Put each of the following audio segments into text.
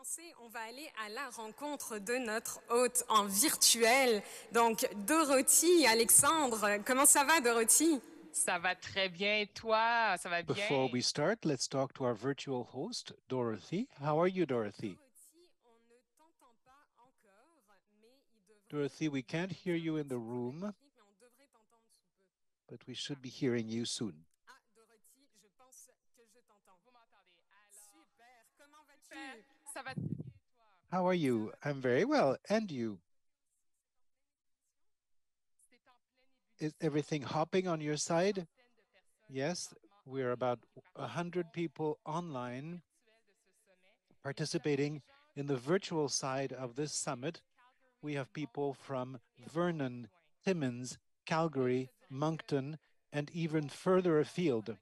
commencer, on va aller à la rencontre de notre hôte en virtuel. Donc, Dorothy, Alexandre, comment ça va, Dorothy? Ça va très bien et toi, ça va bien? Before we start, let's talk to our virtual host, Dorothy. How are you, Dorothy? Dorothy, on ne t'entend pas encore, mais il devrait... Dorothy, we can't hear you in the room, Mais on devrait t'entendre sous peu. but we should be hearing you soon. Ah, Dorothy, je pense que je t'entends. Vous m'entendez? Alors, Super, comment vas-tu? ça va très bien et toi? How are you? I'm very well. And you? C'est en pleine Is everything hopping on your side? Yes, we're about 100 people online participating in the virtual side of this summit. We have people from Vernon, Timmins, Calgary, Moncton, and even further afield.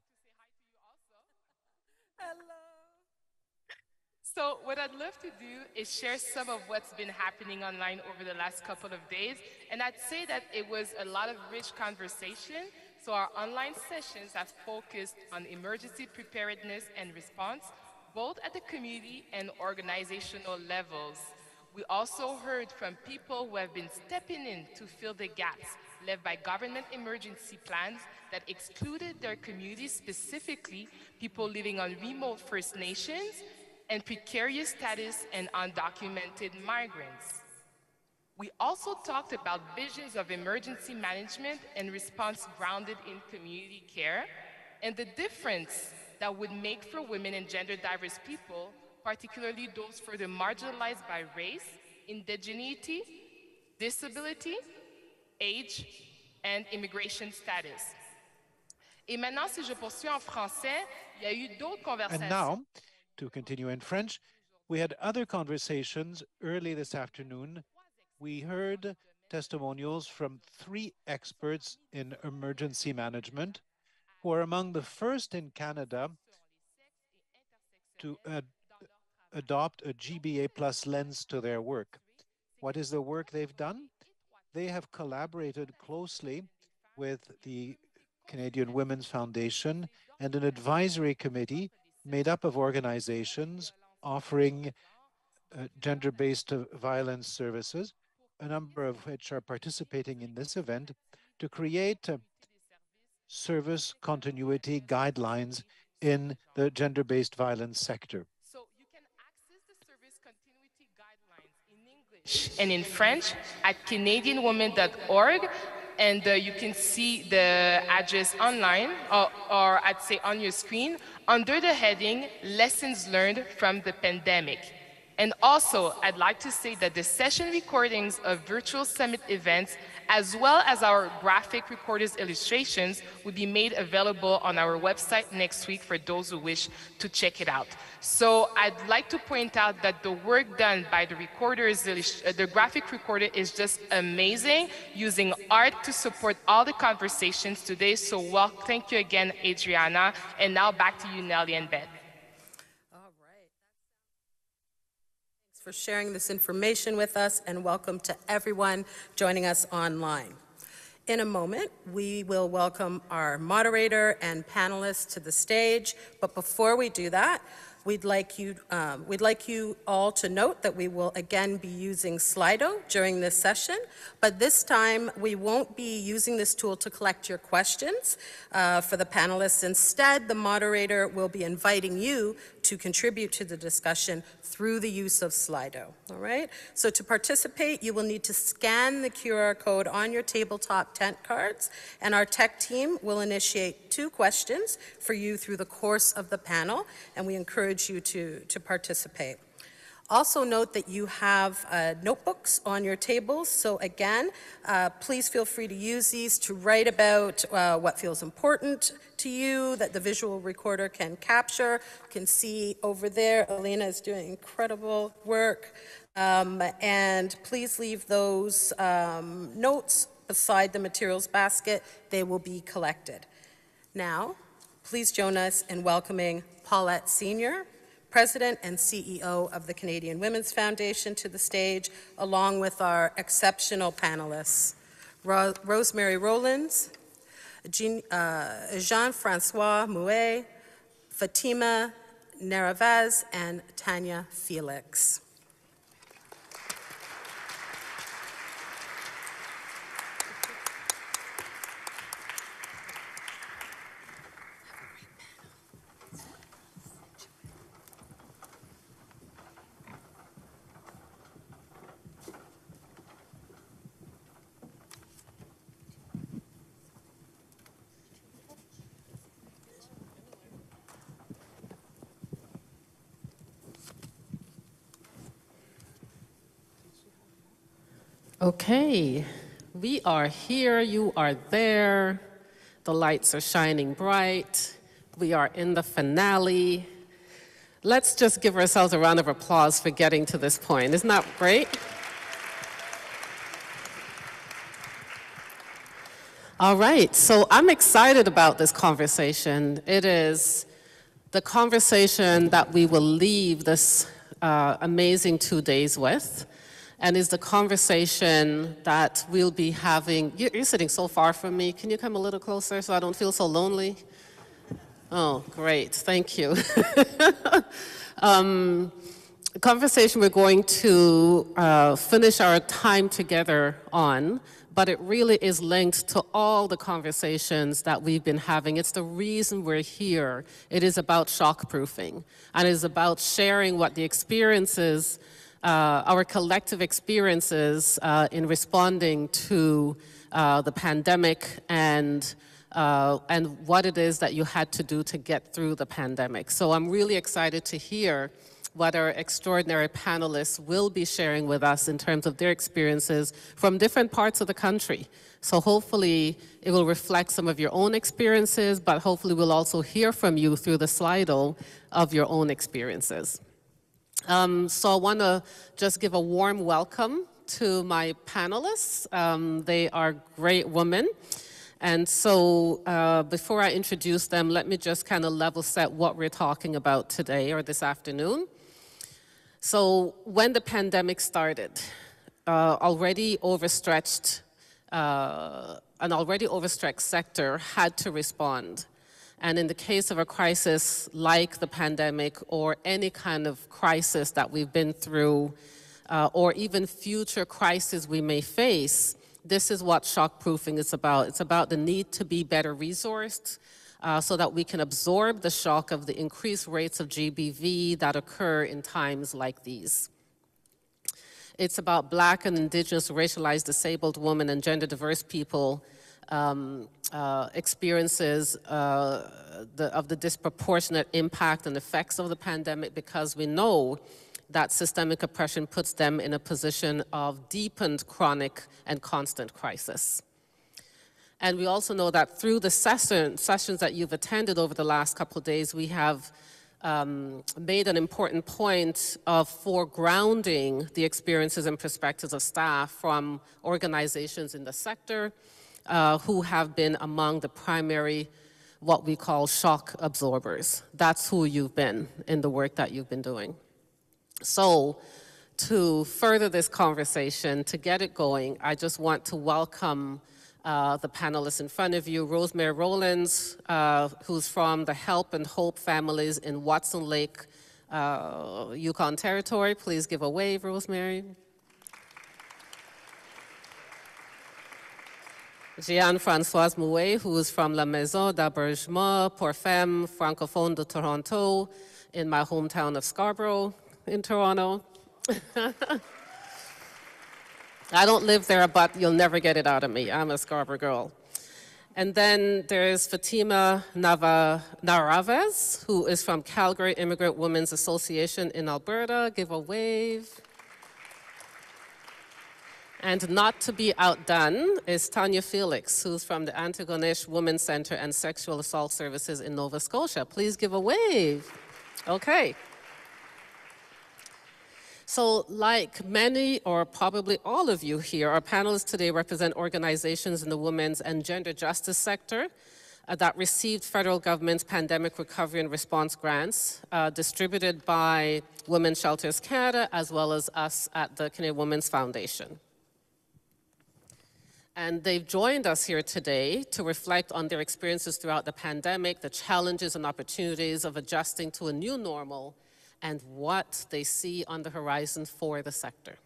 So what I'd love to do is share some of what's been happening online over the last couple of days. And I'd say that it was a lot of rich conversation. So our online sessions have focused on emergency preparedness and response, both at the community and organizational levels. We also heard from people who have been stepping in to fill the gaps left by government emergency plans that excluded their communities, specifically people living on remote First Nations and precarious status and undocumented migrants. We also talked about visions of emergency management and response grounded in community care and the difference that would make for women and gender diverse people, particularly those further marginalized by race, indigeneity, disability, age, and immigration status. Et maintenant, si je poursuis en français, il y a eu d'autres conversations. And now, to continue in French, we had other conversations early this afternoon. We heard testimonials from 3 experts in emergency management who are among the first in Canada to adopt a GBA plus lens to their work. What is the work they've done? They have collaborated closely with the Canadian Women's Foundation and an advisory committee made up of organizations offering gender-based violence services, a number of which are participating in this event, to create service continuity guidelines in the gender-based violence sector. So you can access the service continuity guidelines in English and in French at canadianwomen.org. And you can see the address online, or I'd say on your screen, under the heading Lessons Learned from the Pandemic. And also, I'd like to say that the session recordings of virtual summit events, as well as our graphic recorders illustrations, will be made available on our website next week for those who wish to check it out. So I'd like to point out that the work done by the recorders, the graphic recorder is just amazing, using art to support all the conversations today. So thank you again, Adriana. And now back to you, Nelly and Beth. For sharing this information with us, and welcome to everyone joining us online. In a moment, we will welcome our moderator and panelists to the stage, but before we do that, we'd like you all to note that we will again be using Slido during this session, but this time we won't be using this tool to collect your questions for the panelists. Instead, the moderator will be inviting you to contribute to the discussion through the use of Slido, all right? So to participate, you will need to scan the QR code on your tabletop tent cards, and our tech team will initiate 2 questions for you through the course of the panel, and we encourage you to participate. Also note that you have notebooks on your tables, so again, please feel free to use these to write about what feels important to you that the visual recorder can capture. You can see over there, Elena is doing incredible work, and please leave those notes beside the materials basket. They will be collected. Now, please join us in welcoming Paulette Senior, President and CEO of the Canadian Women's Foundation, to the stage, along with our exceptional panelists, Rosemary Rowlands, Jean-François Mouet, Fatima Narvaez and Tanya Felix. Okay, we are here, you are there, the lights are shining bright, we are in the finale. Let's just give ourselves a round of applause for getting to this point. Isn't that great? All right, so I'm excited about this conversation. It is the conversation that we will leave this amazing 2 days with, and is the conversation that we'll be having. You're sitting so far from me. Can you come a little closer so I don't feel so lonely? Oh, great, thank you. The conversation we're going to finish our time together on, but it really is linked to all the conversations that we've been having. It's the reason we're here. It is about shockproofing, and it is about sharing what the experiences, our collective experiences in responding to the pandemic and what it is that you had to do to get through the pandemic. So I'm really excited to hear what our extraordinary panelists will be sharing with us in terms of their experiences from different parts of the country. So hopefully it will reflect some of your own experiences, but hopefully we'll also hear from you through the Slido of your own experiences. So I want to just give a warm welcome to my panelists. They are great women. And so before I introduce them, let me just kind of level set what we're talking about today or this afternoon. So when the pandemic started, an already overstretched sector had to respond. And in the case of a crisis like the pandemic or any kind of crisis that we've been through, or even future crises we may face, this is what shockproofing is about. It's about the need to be better resourced so that we can absorb the shock of the increased rates of GBV that occur in times like these. It's about Black and Indigenous, racialized, disabled women and gender diverse people experiences of the disproportionate impact and effects of the pandemic, because we know that systemic oppression puts them in a position of deepened chronic and constant crisis. And we also know that through the sessions that you've attended over the last couple of days, we have made an important point of foregrounding the experiences and perspectives of staff from organizations in the sector who have been among the primary, what we call shock absorbers. That's who you've been in the work that you've been doing. So to further this conversation, to get it going, I just want to welcome the panelists in front of you. Rosemary Rollins, who's from the Help and Hope families in Watson Lake, Yukon Territory. Please give a wave, Rosemary. Jeanne-Françoise Mouet, who is from La Maison d'Hébergement pour Femmes Francophones de Toronto, in my hometown of Scarborough, in Toronto. I don't live there, but you'll never get it out of me. I'm a Scarborough girl. And then there's Fatima Narvaez, who is from Calgary Immigrant Women's Association in Alberta. Give a wave. And not to be outdone is Tanya Felix, who's from the Antigonish Women's Center and Sexual Assault Services in Nova Scotia. Please give a wave. Okay. So like many or probably all of you here, our panelists today represent organizations in the women's and gender justice sector that received federal government's pandemic recovery and response grants distributed by Women's Shelters Canada as well as us at the Canadian Women's Foundation. And they've joined us here today to reflect on their experiences throughout the pandemic, the challenges and opportunities of adjusting to a new normal, and what they see on the horizon for the sector.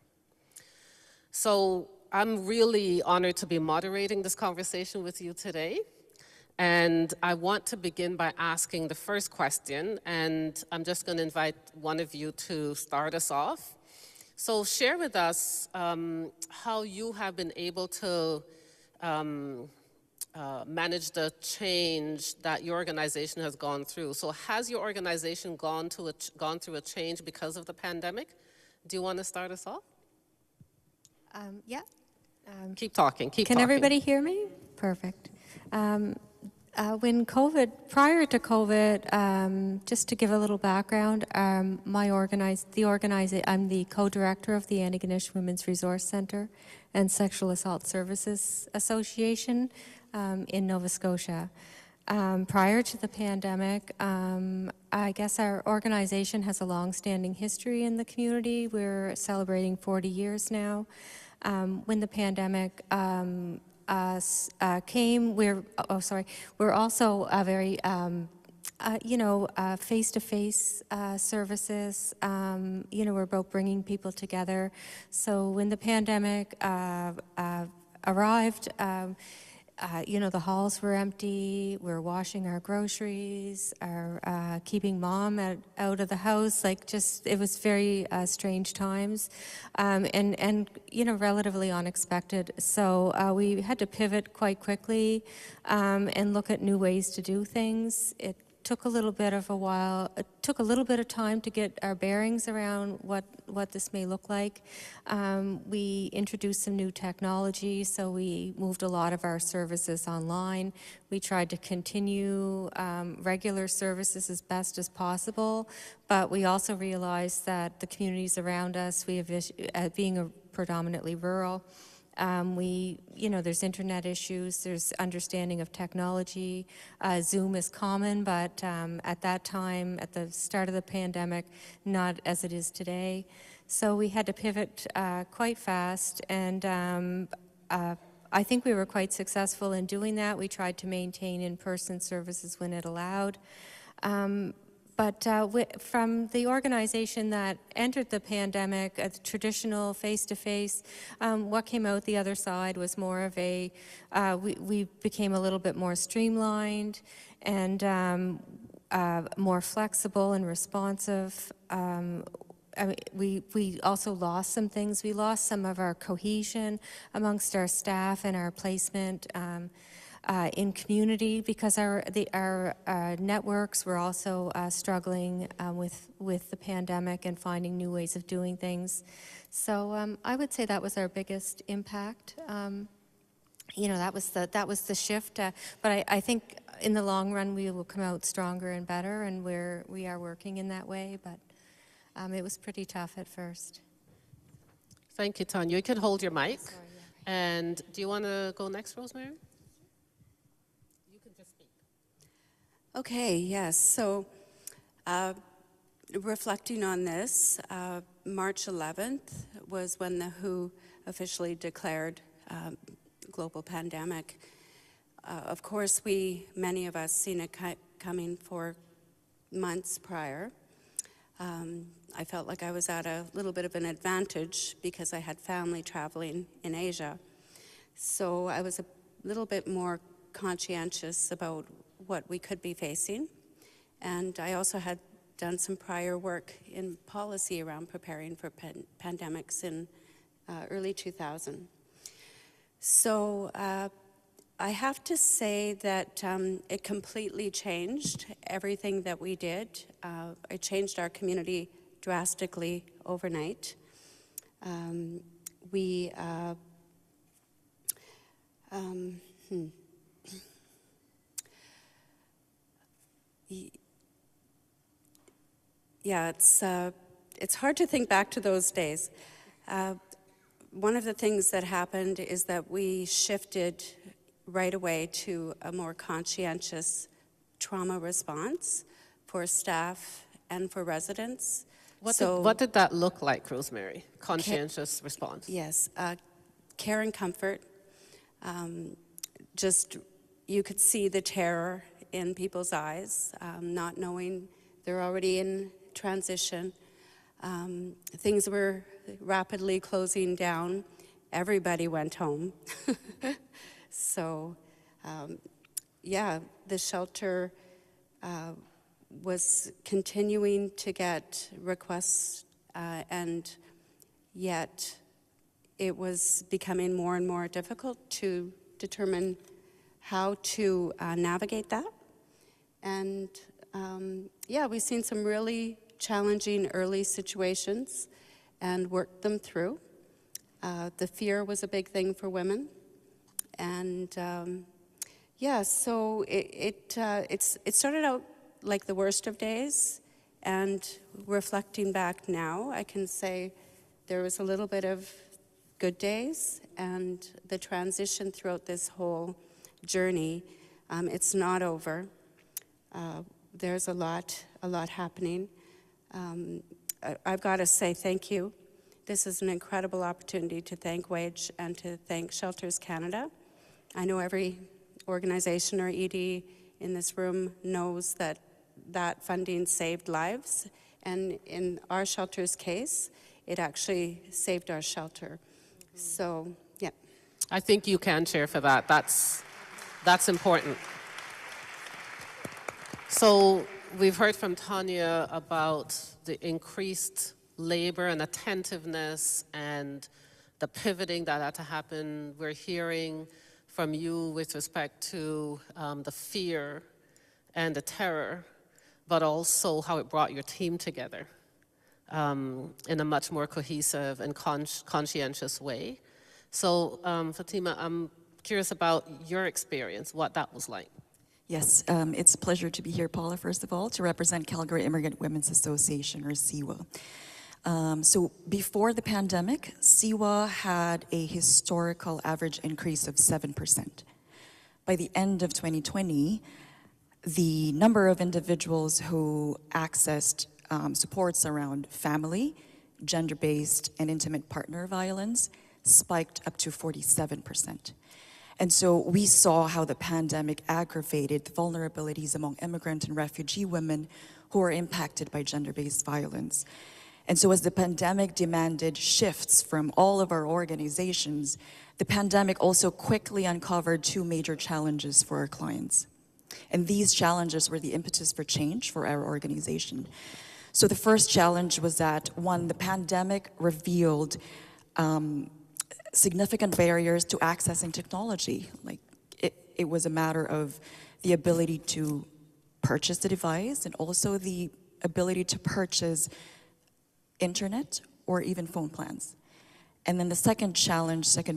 So I'm really honored to be moderating this conversation with you today. And I want to begin by asking the first question, and I'm just going to invite one of you to start us off. So share with us how you have been able to manage the change that your organization has gone through. So has your organization gone through a change because of the pandemic? Do you want to start us off? Yeah. Keep talking, keep Can talking. everybody hear me? Perfect. When prior to COVID, just to give a little background, I'm the co-director of the Antigonish Women's Resource Center and Sexual Assault Services Association in Nova Scotia. Prior to the pandemic, I guess our organization has a long-standing history in the community. We're celebrating 40 years now. When the pandemic came, we're also a very, face-to-face services. We're about bringing people together. So when the pandemic arrived, the halls were empty. We're washing our groceries, keeping mom out of the house. It was very strange times, and relatively unexpected. So we had to pivot quite quickly and look at new ways to do things. It took a little bit of a while. It took a little bit of time to get our bearings around what this may look like. We introduced some new technology, so we moved a lot of our services online. We tried to continue regular services as best as possible, but we also realized that the communities around us, being predominantly rural, there's internet issues, there's understanding of technology. Zoom is common, but at that time, at the start of the pandemic, not as it is today. So we had to pivot quite fast, and I think we were quite successful in doing that. We tried to maintain in-person services when it allowed. But from the organization that entered the pandemic, a traditional face-to-face, what came out the other side was more of we became a little bit more streamlined and more flexible and responsive. We also lost some things. We lost some of our cohesion amongst our staff and our placement in community, because our networks were also struggling with the pandemic and finding new ways of doing things. So I would say that was our biggest impact. That was the shift. But I think in the long run we will come out stronger and better, and we are working in that way. But it was pretty tough at first. Thank you, Tanya. You can hold your mic. Sorry, yeah. And do you want to go next, Rosemary? Okay, yes. So reflecting on this, March 11th was when the WHO officially declared global pandemic. Of course, many of us, seen it coming for months prior. I felt like I was at a little bit of an advantage because I had family traveling in Asia. So I was a little bit more conscientious about what we could be facing. And I also had done some prior work in policy around preparing for pandemics in early 2000. So I have to say that it completely changed everything that we did. It changed our community drastically overnight. Yeah, it's hard to think back to those days. One of the things that happened is that we shifted right away to a more conscientious trauma response for staff and for residents. What did that look like, Rosemary? Conscientious response? Yes, care and comfort. Just, you could see the terror in people's eyes, not knowing they're already in transition. Things were rapidly closing down. Everybody went home. So, yeah, the shelter was continuing to get requests, and yet it was becoming more and more difficult to determine how to navigate that. And yeah, we've seen some really challenging early situations and worked them through. The fear was a big thing for women. And yeah, so it started out like the worst of days, and reflecting back now, I can say there was a little bit of good days, and the transition throughout this whole journey, it's not over. There's a lot happening. I've got to say thank you. This is an incredible opportunity to thank WAGE and to thank Shelters Canada. I know every organization or ED in this room knows that that funding saved lives, and in our shelter's case, it actually saved our shelter. So, yeah. I think you can cheer for that. That's important. So we've heard from Tanya about the increased labor and attentiveness and the pivoting that had to happen. We're hearing from you with respect to the fear and the terror, but also how it brought your team together in a much more cohesive and conscientious way. So Fatima, I'm curious about your experience, what that was like. Yes, it's a pleasure to be here, Paula, first of all, to represent Calgary Immigrant Women's Association, or CIWA. So before the pandemic, CIWA had a historical average increase of 7%. By the end of 2020, the number of individuals who accessed supports around family, gender-based, and intimate partner violence spiked up to 47%. And so we saw how the pandemic aggravated the vulnerabilities among immigrant and refugee women who are impacted by gender-based violence. And so as the pandemic demanded shifts from all of our organizations, the pandemic also quickly uncovered two major challenges for our clients. And these challenges were the impetus for change for our organization. So the first challenge was that, one, the pandemic revealed significant barriers to accessing technology. Like it was a matter of the ability to purchase the device and also the ability to purchase internet or even phone plans. And then the second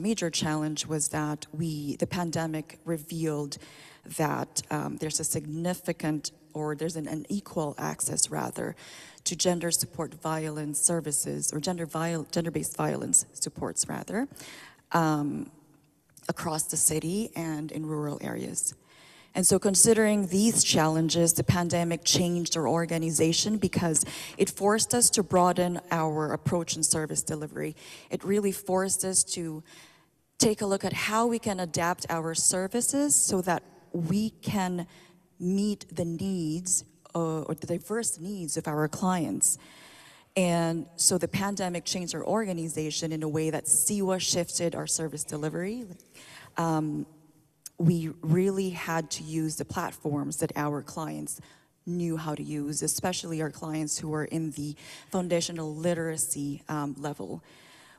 major challenge was that the pandemic revealed that there's a significant, or there's an unequal access rather, to gender support violence services, or gender-based violence supports rather, across the city and in rural areas. And so considering these challenges, the pandemic changed our organization because it forced us to broaden our approach and service delivery. It really forced us to take a look at how we can adapt our services so that we can meet the needs or the diverse needs of our clients. And so the pandemic changed our organization in a way that CIWA shifted our service delivery. We really had to use the platforms that our clients knew how to use, especially our clients who were in the foundational literacy level.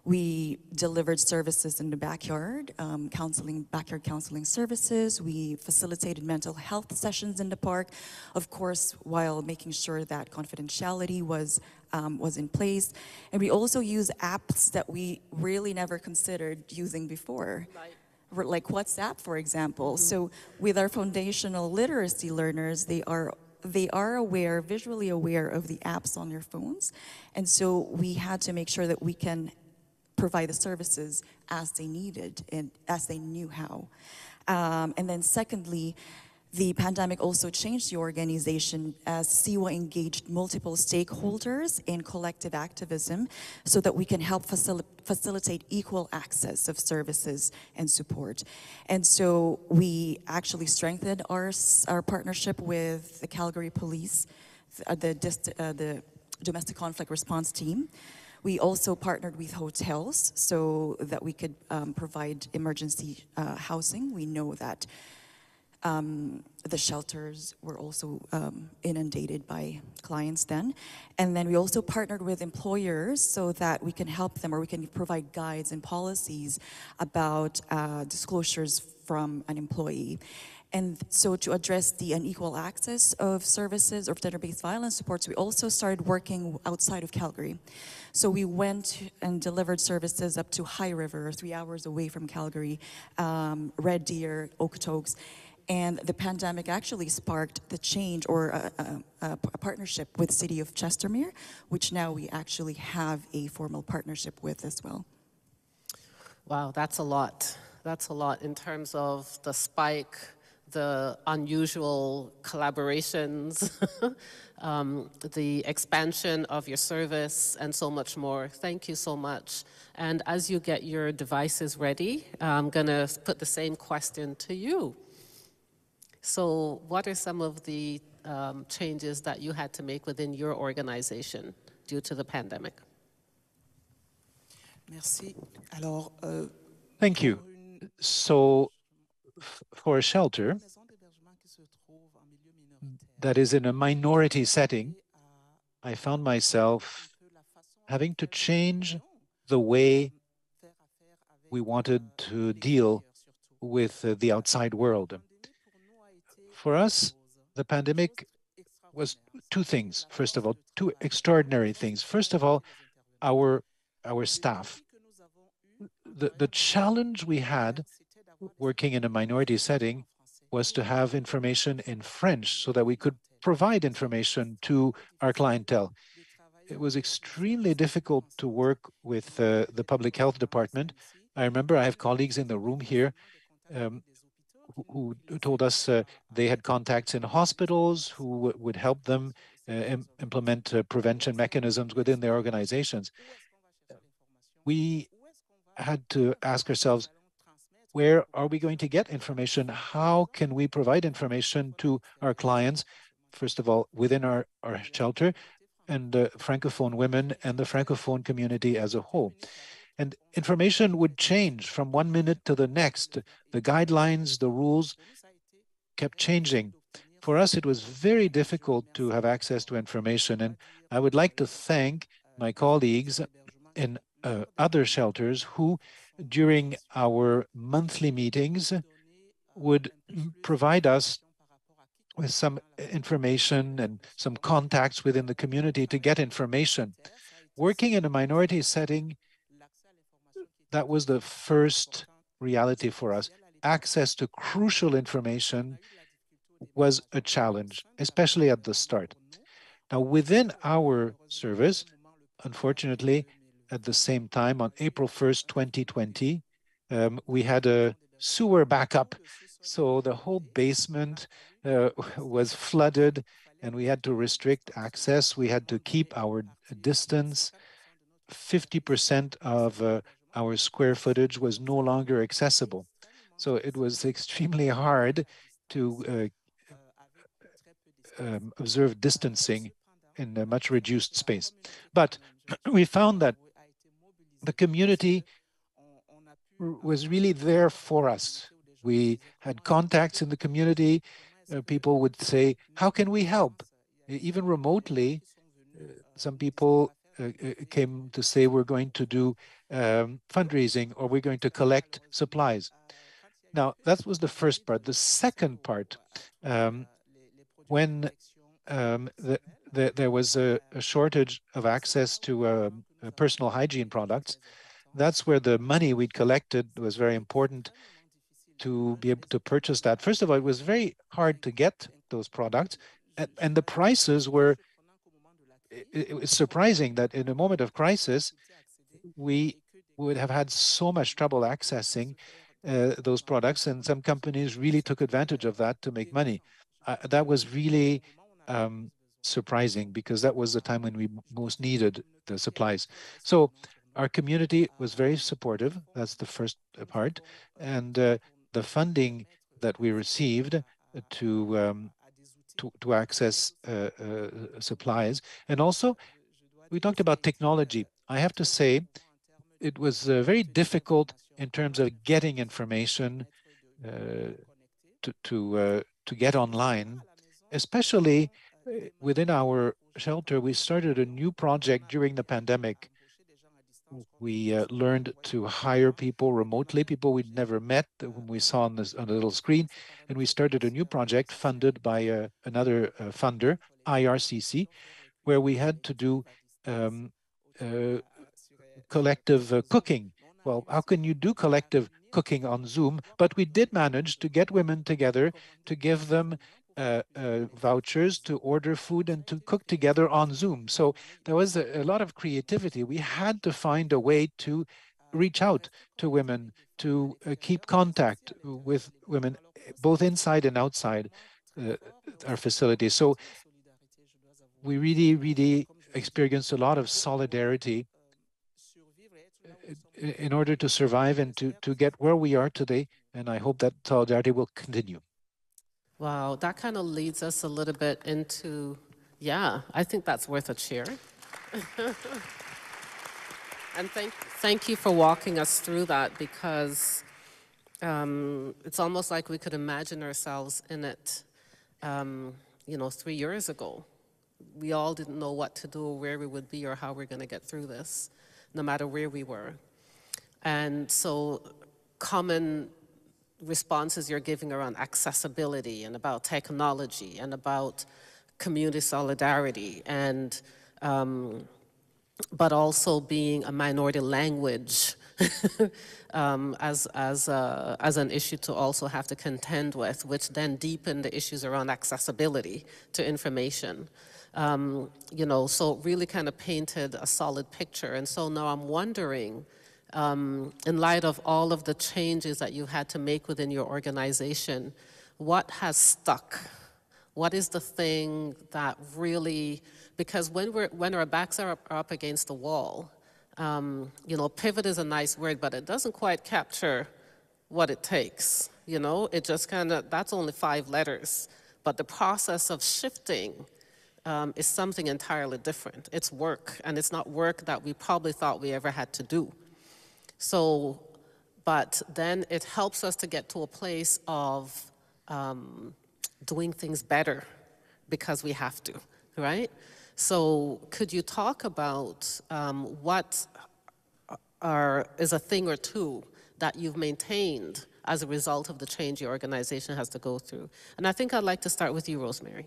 We delivered services in the backyard, backyard counseling services. We facilitated mental health sessions in the park, of course, while making sure that confidentiality was in place. And we also use apps that we really never considered using before. Right. Like WhatsApp, for example. Mm-hmm. So with our foundational literacy learners, they are aware, visually aware of the apps on their phones. And so we had to make sure that we can provide the services as they needed and as they knew how. And then secondly, The pandemic also changed the organization as CIWA engaged multiple stakeholders in collective activism so that we can help facilitate equal access of services and support. And so we actually strengthened our partnership with the Calgary Police, the Domestic Conflict Response Team. We also partnered with hotels so that we could provide emergency housing. We know that the shelters were also inundated by clients then. And then we also partnered with employers so that we can help them, or we can provide guides and policies about disclosures from an employee. And so to address the unequal access of services or gender-based violence supports, we also started working outside of Calgary. So we went and delivered services up to High River, 3 hours away from Calgary, Red Deer, Okotoks. And the pandemic actually sparked the change, or a partnership with City of Chestermere, which now we actually have a formal partnership with as well. Wow, that's a lot. That's a lot in terms of the spike, the unusual collaborations, the expansion of your service, and so much more. Thank you so much. And as you get your devices ready, I'm going to put the same question to you. So what are some of the changes that you had to make within your organization due to the pandemic? Merci. Alors, Thank you. So for a shelter that is in a minority setting, I found myself having to change the way we wanted to deal with the outside world. For us, the pandemic was two things. First of all, two extraordinary things. First of all, our staff. The challenge we had working in a minority setting was to have information in French so that we could provide information to our clientele. It was extremely difficult to work with the public health department. I remember I have colleagues in the room here who told us they had contacts in hospitals who would help them implement prevention mechanisms within their organizations. We had to ask ourselves, where are we going to get information? How can we provide information to our clients, first of all, within our shelter, and Francophone women and the Francophone community as a whole? And information would change from 1 minute to the next. The guidelines, the rules kept changing. For us, it was very difficult to have access to information. And I would like to thank my colleagues in other shelters who, during our monthly meetings, would provide us with some information and some contacts within the community to get information. Working in a minority setting, that was the first reality for us. Access to crucial information was a challenge, especially at the start. Now, within our service, unfortunately, at the same time, on April 1st, 2020, we had a sewer backup. So the whole basement was flooded and we had to restrict access. We had to keep our distance. 50% of our square footage was no longer accessible. So it was extremely hard to observe distancing in a much reduced space. But we found that the community was really there for us. We had contacts in the community. People would say, how can we help? Even remotely, some people came to say, we're going to do fundraising, or we're going to collect supplies. Now, that was the first part. The second part, when there was a shortage of access to personal hygiene products, that's where the money we'd collected was very important to be able to purchase that. First of all, it was very hard to get those products, and the prices were, it was surprising that in a moment of crisis, we would have had so much trouble accessing those products, and some companies really took advantage of that to make money. That was really surprising, because that was the time when we most needed the supplies. So our community was very supportive. That's the first part. And the funding that we received to access supplies. And also, we talked about technology. I have to say, it was very difficult in terms of getting information to get online, especially within our shelter. We started a new project during the pandemic. We learned to hire people remotely, people we'd never met, whom we saw on the little screen. And we started a new project funded by another funder, IRCC, where we had to do collective cooking. Well, how can you do collective cooking on Zoom? But we did manage to get women together, to give them vouchers to order food and to cook together on Zoom. So there was a lot of creativity. We had to find a way to reach out to women, to keep contact with women, both inside and outside our facility. So we really experienced a lot of solidarity in order to survive and to get where we are today. And I hope that solidarity will continue. Wow, that kind of leads us a little bit into, yeah, I think that's worth a cheer. And thank you for walking us through that, because it's almost like we could imagine ourselves in it, 3 years ago. We all didn't know what to do, or where we would be, or how we're going to get through this, no matter where we were. And so common responses you're giving around accessibility and about technology and about community solidarity, and but also being a minority language as an issue to also have to contend with, which then deepened the issues around accessibility to information. So it really kind of painted a solid picture. And so now I'm wondering, in light of all of the changes that you had to make within your organization, what has stuck? What is the thing that really, because when our backs are up against the wall, pivot is a nice word, but it doesn't quite capture what it takes. It just that's only 5 letters. But the process of shifting is something entirely different. It's work, and it's not work that we probably thought we ever had to do. So, but then it helps us to get to a place of doing things better because we have to, right? So could you talk about what is a thing or two that you've maintained as a result of the change your organization has to go through? And I think I'd like to start with you, Rosemary.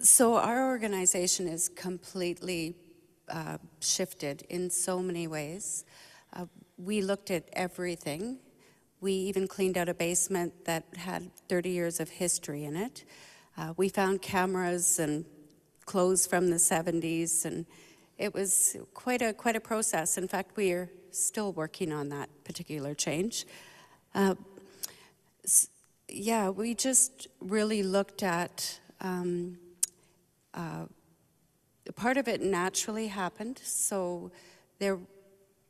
So our organization is completely shifted in so many ways. We looked at everything. We even cleaned out a basement that had 30 years of history in it. We found cameras and clothes from the 70s, and it was quite a process. In fact, we are still working on that particular change. We just really looked at part of it naturally happened. So there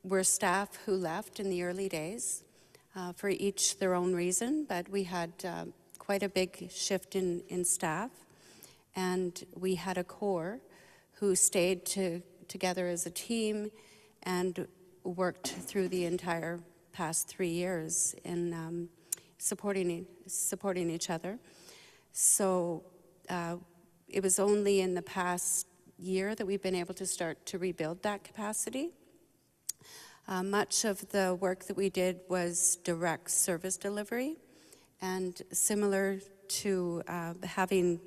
were staff who left in the early days for each their own reason, but we had quite a big shift in staff, and we had a core who stayed together as a team and worked through the entire past 3 years in supporting each other. So it was only in the past year that we've been able to start to rebuild that capacity. Much of the work that we did was direct service delivery, and similar to having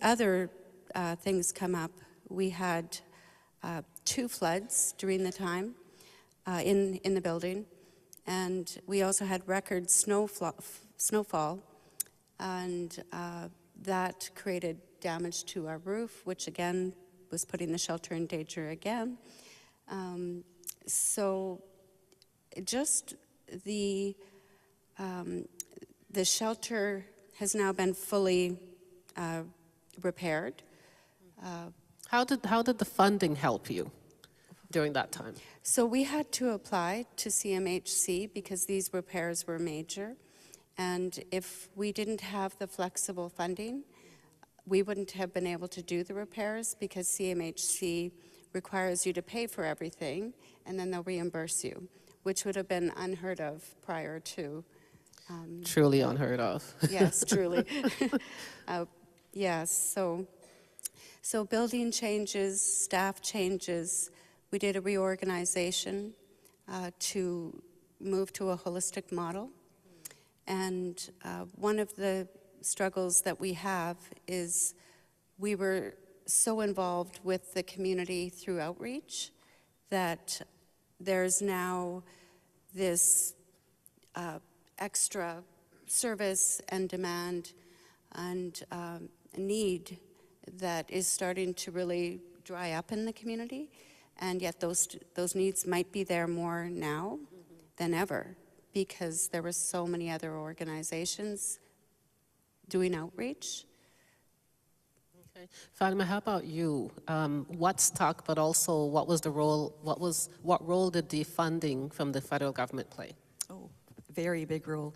other things come up, we had 2 floods during the time in the building, and we also had record snowfall, and that created damage to our roof, which again was putting the shelter in danger again. So just the shelter has now been fully repaired. How did the funding help you during that time? So we had to apply to CMHC because these repairs were major. And if we didn't have the flexible funding, we wouldn't have been able to do the repairs because CMHC requires you to pay for everything and then they'll reimburse you, which would have been unheard of prior to. Truly unheard of. Yes, truly. Yes, so building changes, staff changes. We did a reorganization to move to a holistic model. And one of the struggles that we have is we were so involved with the community through outreach that there's now this extra service and demand and need that is starting to really dry up in the community, and yet those needs might be there more now than ever because there were so many other organizations doing outreach. Okay. Fatima, how about you? What stuck, but also what was the role? What role did the funding from the federal government play? Oh, very big role.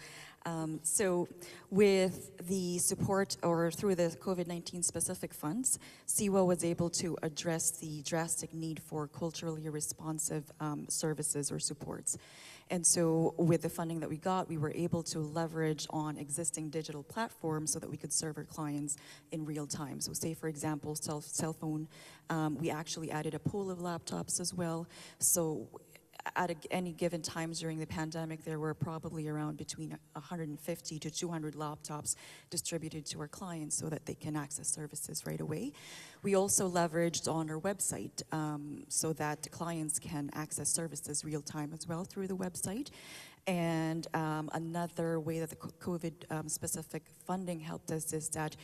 So with the support or through the COVID-19 specific funds, CIWA was able to address the drastic need for culturally responsive services or supports. And so with the funding that we got, we were able to leverage on existing digital platforms so that we could serve our clients in real time. So say, for example, cell phone, we actually added a pool of laptops as well. So at any given times during the pandemic, there were probably around between 150 to 200 laptops distributed to our clients so that they can access services right away. We also leveraged on our website so that clients can access services real time as well through the website. And another way that the COVID specific funding helped us is that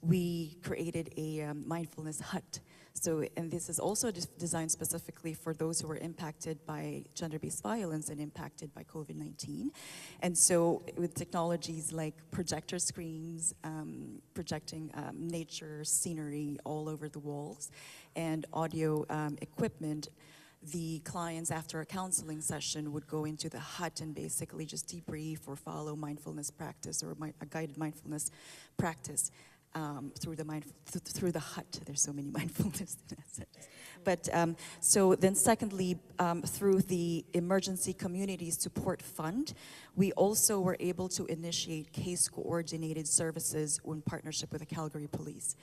we created a mindfulness hut. So, and this is also designed specifically for those who are impacted by gender-based violence and impacted by COVID-19. And so with technologies like projector screens, projecting nature, scenery all over the walls, and audio equipment, the clients after a counseling session would go into the hut and basically just debrief or follow mindfulness practice or a guided mindfulness practice. Through the hut. There's so many mindfulness. But so then secondly, through the Emergency Community Support Fund, we also were able to initiate case coordinated services in partnership with the Calgary Police.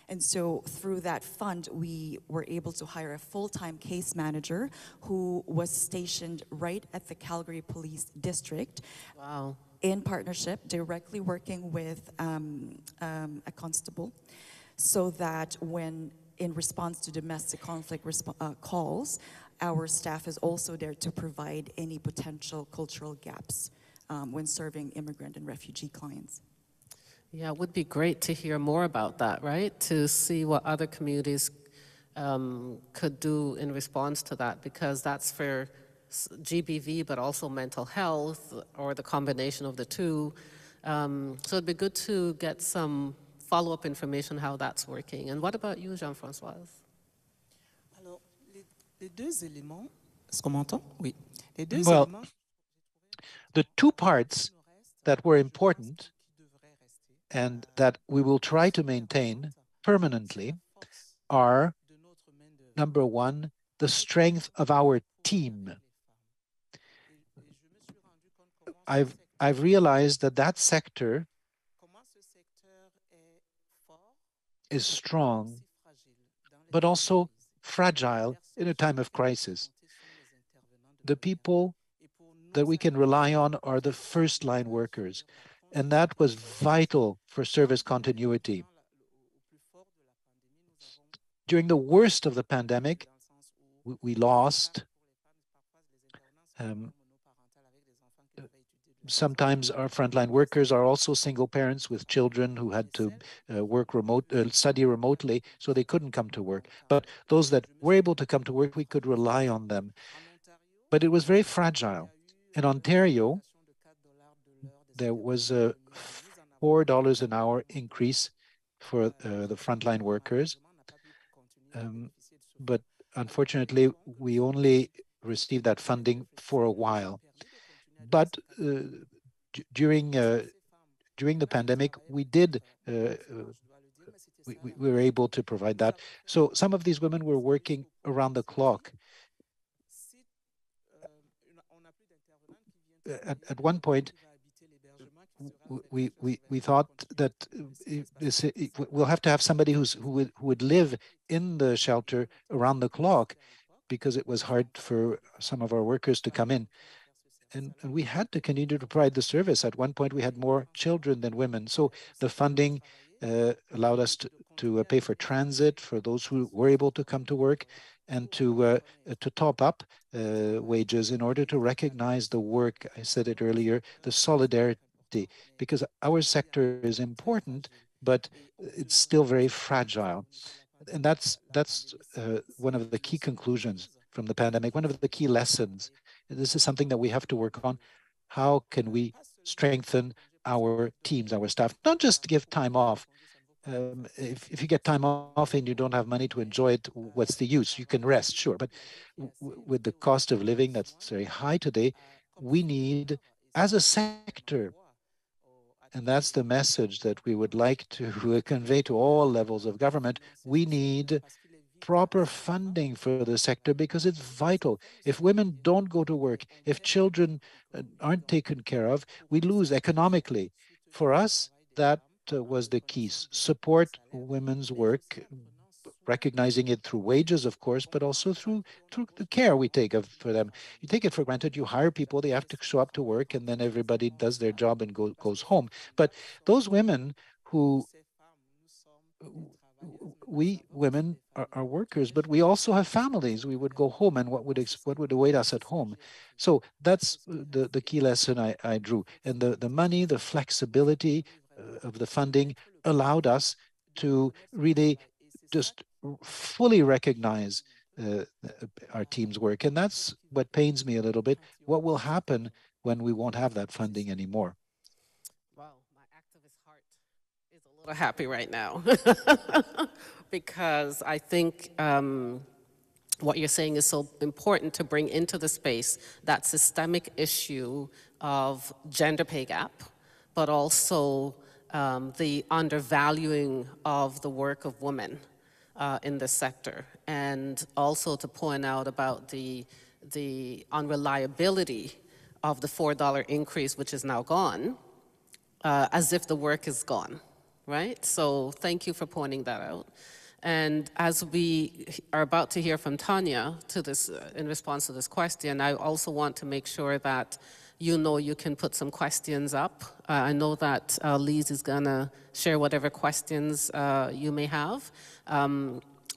And so through that fund, we were able to hire a full-time case manager who was stationed right at the Calgary Police District. Wow. In partnership, directly working with a constable, so that when in response to domestic conflict calls, our staff is also there to provide any potential cultural gaps when serving immigrant and refugee clients. Yeah, it would be great to hear more about that, right? To see what other communities could do in response to that, because that's for GBV, but also mental health, or the combination of the two. So it'd be good to get some follow-up information how that's working. And what about you, Jean-Françoise? Alors, les deux éléments, est-ce qu'on m'entend? Oui. Les deux éléments. The two parts that were important and that we will try to maintain permanently are, number one, the strength of our team. I've realized that sector is strong, but also fragile in a time of crisis. The people that we can rely on are the first-line workers, and that was vital for service continuity. During the worst of the pandemic, we lost sometimes our frontline workers are also single parents with children who had to study remotely, so they couldn't come to work. But those that were able to come to work, we could rely on them. But it was very fragile. In Ontario, there was a $4 an hour increase for the frontline workers. But unfortunately, we only received that funding for a while. But during the pandemic, we were able to provide that. So some of these women were working around the clock. At one point, we thought that we'll have to have somebody who would live in the shelter around the clock, because it was hard for some of our workers to come in. And we had to continue to provide the service. At one point, we had more children than women. So the funding allowed us to pay for transit for those who were able to come to work, and to top up wages in order to recognize the work. I said it earlier, the solidarity, because our sector is important, but it's still very fragile. And that's one of the key conclusions from the pandemic, one of the key lessons. This is something that we have to work on. How can we strengthen our teams, our staff? Not just give time off. If you get time off and you don't have money to enjoy it, what's the use? You can rest, sure. But with the cost of living that's very high today, we need, as a sector, and that's the message that we would like to convey to all levels of government, we need proper funding for the sector, because it's vital. If women don't go to work, if children aren't taken care of, we lose economically. For us, that was the key. Support women's work, recognizing it through wages, of course, but also through the care we take for them. You take it for granted, you hire people, they have to show up to work, and then everybody does their job and goes home. But those women we women are workers, but we also have families. We would go home, and what would await us at home? So that's the key lesson I drew. And the money, the flexibility of the funding allowed us to really just fully recognize our team's work. And that's what pains me a little bit. What will happen when we won't have that funding anymore? Well, my activist heart is a little happy right now because I think what you're saying is so important to bring into the space, that systemic issue of gender pay gap, but also the undervaluing of the work of women in this sector, and also to point out about the unreliability of the $4 increase, which is now gone, as if the work is gone, right? So thank you for pointing that out. And as we are about to hear from Tanya to this, in response to this question, I also want to make sure that you know you can put some questions up. I know that Lise is gonna share whatever questions you may have.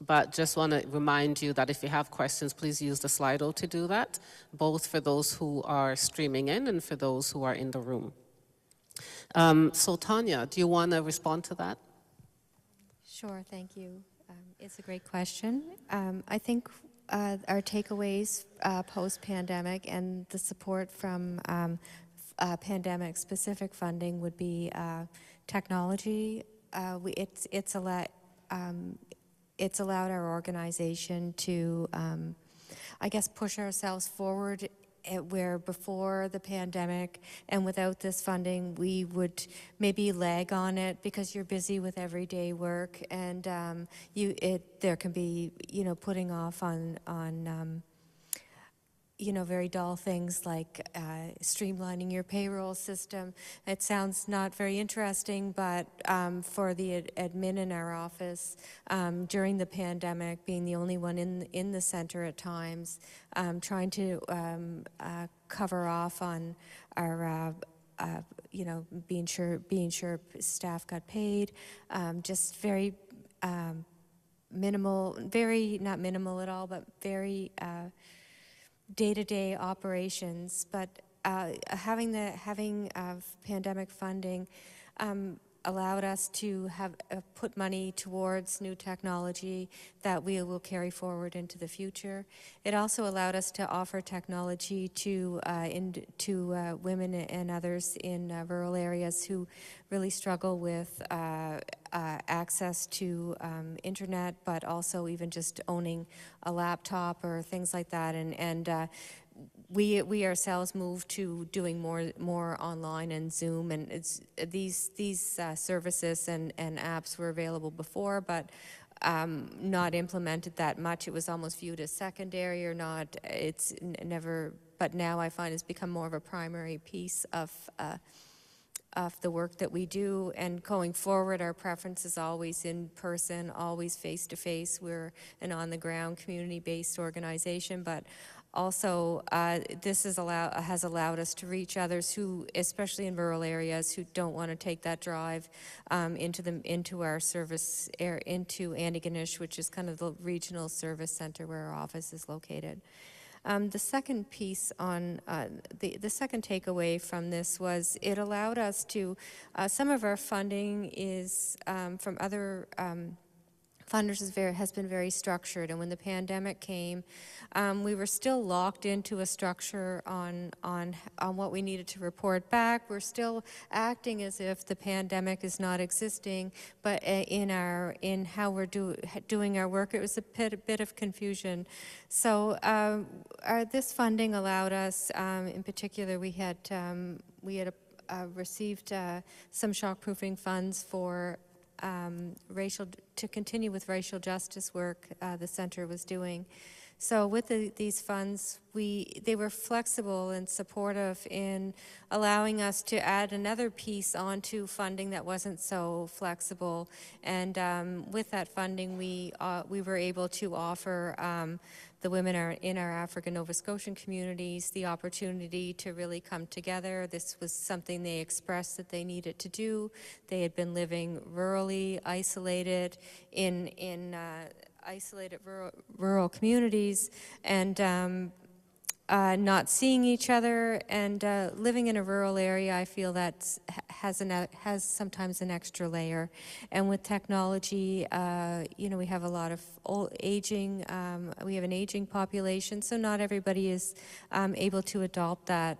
But just want to remind you that if you have questions, please use the Slido to do that, both for those who are streaming in and for those who are in the room. So Tanya, do you want to respond to that? Sure, thank you. It's a great question. I think our takeaways post-pandemic and the support from pandemic-specific funding would be technology. It's allowed our organization to, I guess, push ourselves forward, where before the pandemic and without this funding, we would maybe lag on it because you're busy with everyday work, and there can be, putting off on very dull things like streamlining your payroll system. It sounds not very interesting, but for the admin in our office, during the pandemic, being the only one in the center at times, trying to cover off on our being sure staff got paid, just very minimal, not minimal at all, but very day-to-day operations. But having pandemic funding, allowed us to have put money towards new technology that we will carry forward into the future. It also allowed us to offer technology to women and others in rural areas who really struggle with access to internet, but also even just owning a laptop or things like that. And we ourselves moved to doing more online and Zoom, and these services and apps were available before, but not implemented that much. It was almost viewed as secondary or not. It's never. But now I find it's become more of a primary piece of the work that we do. And going forward, our preference is always in person, always face to face. We're an on-the-ground, community-based organization, but also, this has allowed us to reach others who, especially in rural areas, who don't want to take that drive into our service into Antigonish, which is kind of the regional service center where our office is located. The second piece on the second takeaway from this was it allowed us to some of our funding is from other. Funders has been very structured, and when the pandemic came, we were still locked into a structure on what we needed to report back. We're still acting as if the pandemic is not existing, but in how we're doing our work, it was a bit of confusion. So this funding allowed us, in particular, we had received some shockproofing funds for to continue with racial justice work the center was doing. So with these funds, they were flexible and supportive in allowing us to add another piece onto funding that wasn't so flexible. And with that funding, we were able to offer the women in our African Nova Scotian communities the opportunity to really come together. This was something they expressed that they needed to do. They had been living rurally, isolated in isolated rural communities, and not seeing each other, and living in a rural area, I feel that has sometimes an extra layer. And with technology, we have a lot of aging. We have an aging population, so not everybody is able to adopt that.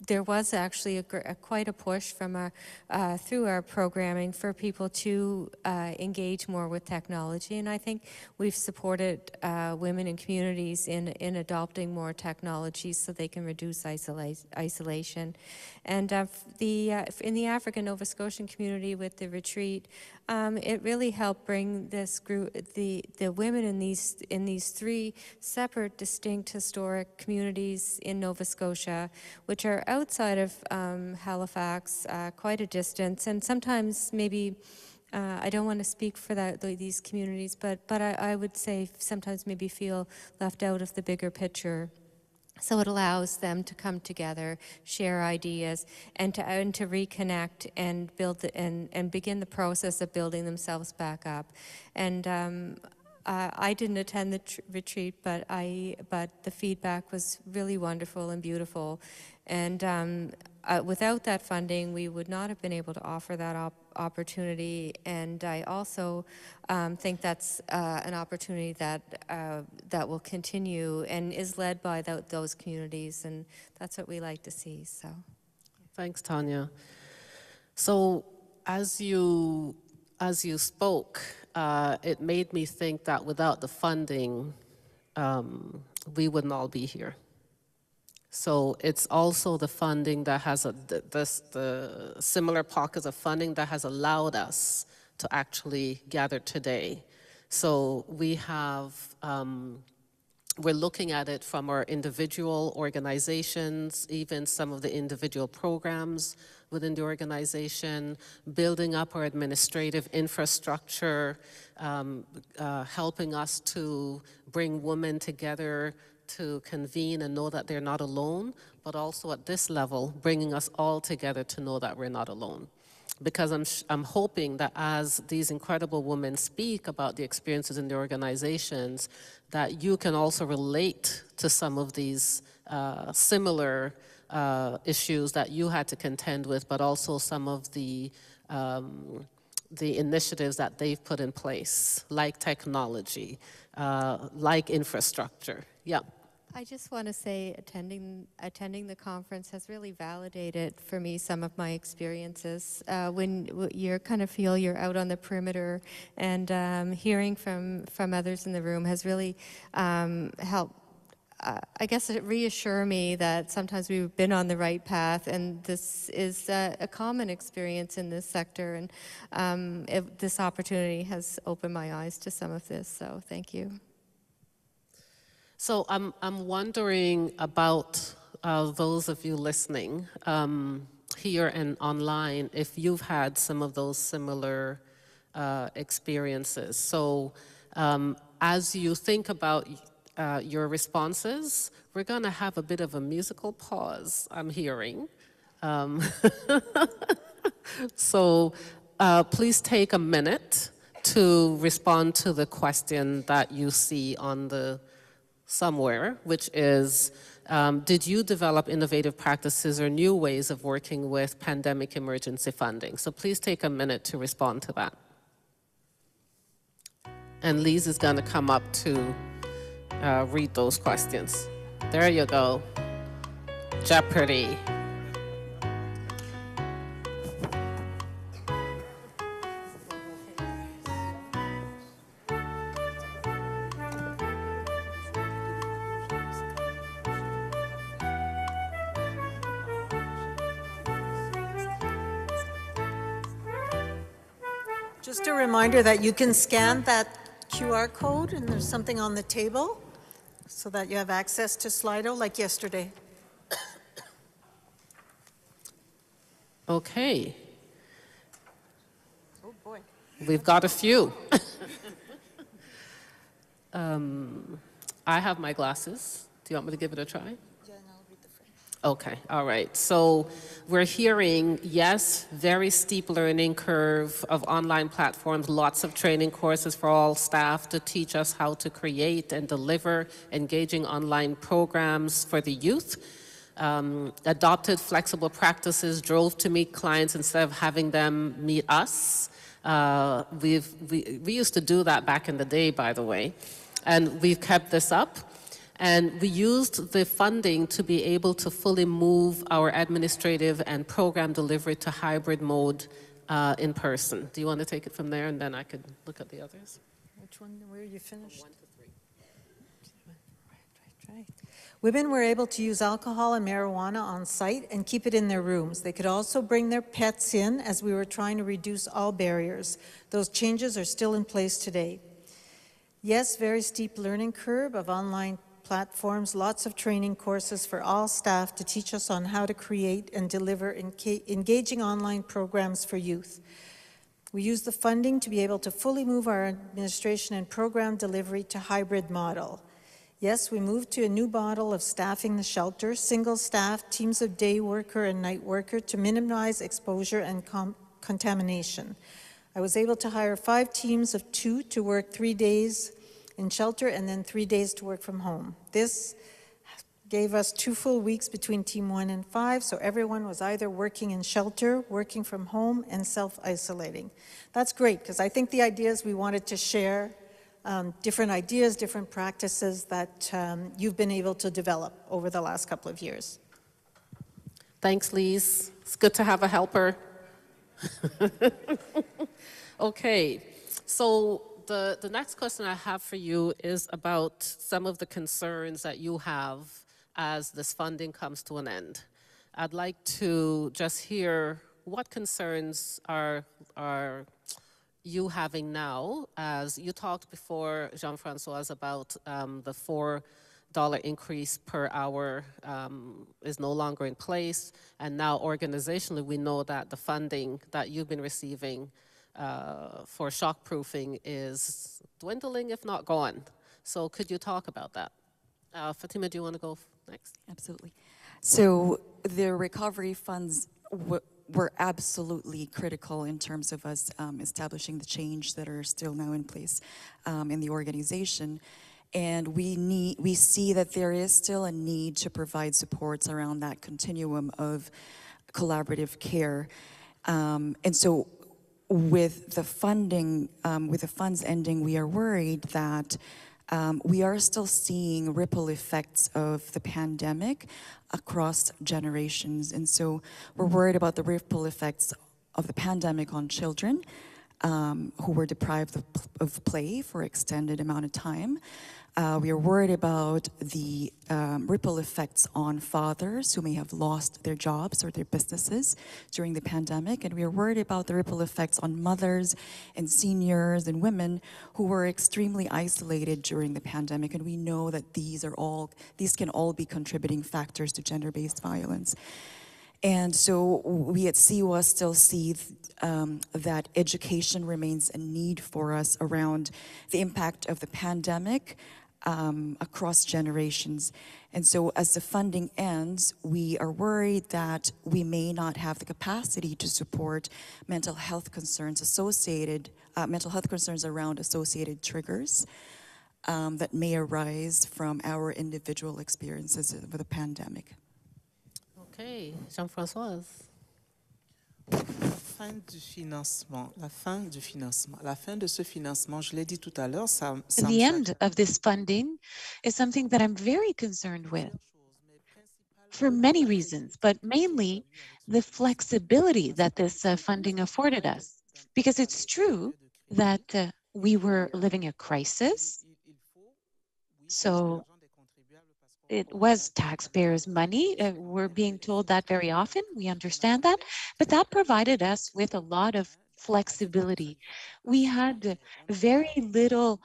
There was actually quite a push from through our programming for people to engage more with technology, and I think we've supported women and communities in adopting more technology so they can reduce isolation. And in the African Nova Scotian community with the retreat, it really helped bring this group, the women in these three separate, distinct historic communities in Nova Scotia, which are outside of Halifax, quite a distance, and sometimes maybe. I don't want to speak for these communities, but I would say sometimes maybe feel left out of the bigger picture. So it allows them to come together, share ideas, and to reconnect and build and begin the process of building themselves back up. And I didn't attend the retreat, but the feedback was really wonderful and beautiful. And without that funding, we would not have been able to offer that opportunity. And I also think that's an opportunity that will continue and is led by those communities, and that's what we like to see. So, thanks, Tanya. So, as you spoke, it made me think that without the funding, we wouldn't all be here. So it's also the funding that has the similar pockets of funding that has allowed us to actually gather today. So we have, we're looking at it from our individual organizations, even some of the individual programs within the organization, building up our administrative infrastructure, helping us to bring women together to convene and know that they're not alone, but also at this level, bringing us all together to know that we're not alone. Because I'm hoping that as these incredible women speak about the experiences in the organizations, that you can also relate to some of these similar issues that you had to contend with, but also some of the the initiatives that they've put in place, like technology, like infrastructure. Yeah. I just want to say attending the conference has really validated for me some of my experiences. When you kind of feel you're out on the perimeter, and hearing from others in the room has really helped. I guess it reassure me that sometimes we've been on the right path, and this is a common experience in this sector, and this opportunity has opened my eyes to some of this, so thank you. So I'm wondering about those of you listening here and online, if you've had some of those similar experiences. So as you think about your responses, we're going to have a bit of a musical pause, I'm hearing. So please take a minute to respond to the question that you see on the somewhere, which is, did you develop innovative practices or new ways of working with pandemic emergency funding? So please take a minute to respond to that. And Lise is going to come up to read those questions. There you go. Jeopardy. Just a reminder that you can scan that QR code, and there's something on the table so that you have access to Slido like yesterday. Okay. Oh boy. We've got a few. I have my glasses. Do you want me to give it a try? Okay, all right. So we're hearing, yes, very steep learning curve of online platforms, lots of training courses for all staff to teach us how to create and deliver engaging online programs for the youth. Adopted flexible practices, drove to meet clients instead of having them meet us. We used to do that back in the day, by the way, and we've kept this up. And we used the funding to be able to fully move our administrative and program delivery to hybrid mode in person. Do you want to take it from there, and then I could look at the others? Which one, where you finished? 1 to 3. Right. Women were able to use alcohol and marijuana on site and keep it in their rooms. They could also bring their pets in as we were trying to reduce all barriers. Those changes are still in place today. Yes, very steep learning curve of online platforms, lots of training courses for all staff to teach us on how to create and deliver engaging online programs for youth. We use the funding to be able to fully move our administration and program delivery to hybrid model. Yes, we moved to a new model of staffing the shelter, single staff, teams of day worker and night worker to minimize exposure and contamination. I was able to hire 5 teams of 2 to work 3 days in shelter and then 3 days to work from home. This gave us 2 full weeks between team 1 and 5, so everyone was either working in shelter, working from home, and self-isolating. That's great, because I think the idea is we wanted to share different ideas, different practices that you've been able to develop over the last couple of years. Thanks, Lise. It's good to have a helper. Okay, so the next question I have for you is about some of the concerns that you have as this funding comes to an end. I'd like to just hear what concerns are you having now, as you talked before, Jean-François, about the $4 increase per hour is no longer in place, and now organizationally we know that the funding that you've been receiving for shockproofing is dwindling, if not gone. So could you talk about that? Fatima, do you want to go next? Absolutely. So the recovery funds were absolutely critical in terms of us establishing the change that are still now in place in the organization. And we see that there is still a need to provide supports around that continuum of collaborative care. And so with the funding, with the funds ending, we are worried that we are still seeing ripple effects of the pandemic across generations. And so we're worried about the ripple effects of the pandemic on children who were deprived of play for extended amount of time. We are worried about the ripple effects on fathers who may have lost their jobs or their businesses during the pandemic. And we are worried about the ripple effects on mothers and seniors and women who were extremely isolated during the pandemic. And we know that these can all be contributing factors to gender-based violence. And so we at CIWA still see that education remains a need for us around the impact of the pandemic across generations. And so as the funding ends, we are worried that we may not have the capacity to support mental health concerns around associated triggers that may arise from our individual experiences of the pandemic. Okay, Jean-Françoise. La fin du financement. La fin de ce financement, je l'ai dit tout à l'heure, the end of this funding is something that I'm very concerned with for many reasons, but mainly the flexibility that this funding afforded us. Because it's true that we were living a crisis, so it was taxpayers' money. We're being told that very often. We understand that. But that provided us with a lot of flexibility. We had very little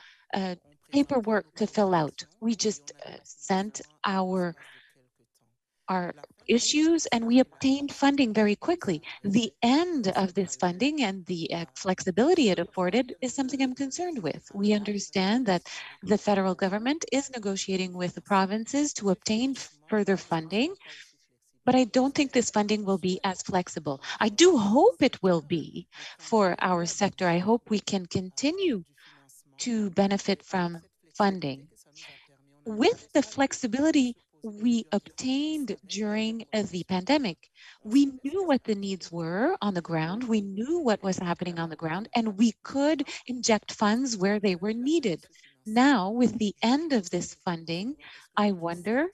paperwork to fill out. We just sent our issues and we obtained funding very quickly. The end of this funding and the flexibility it afforded is something I'm concerned with. We understand that the federal government is negotiating with the provinces to obtain further funding, but I don't think this funding will be as flexible. I do hope it will be for our sector. I hope we can continue to benefit from funding. With the flexibility we obtained during the pandemic, we knew what the needs were on the ground, we knew what was happening on the ground, and we could inject funds where they were needed. Now, with the end of this funding, I wonder,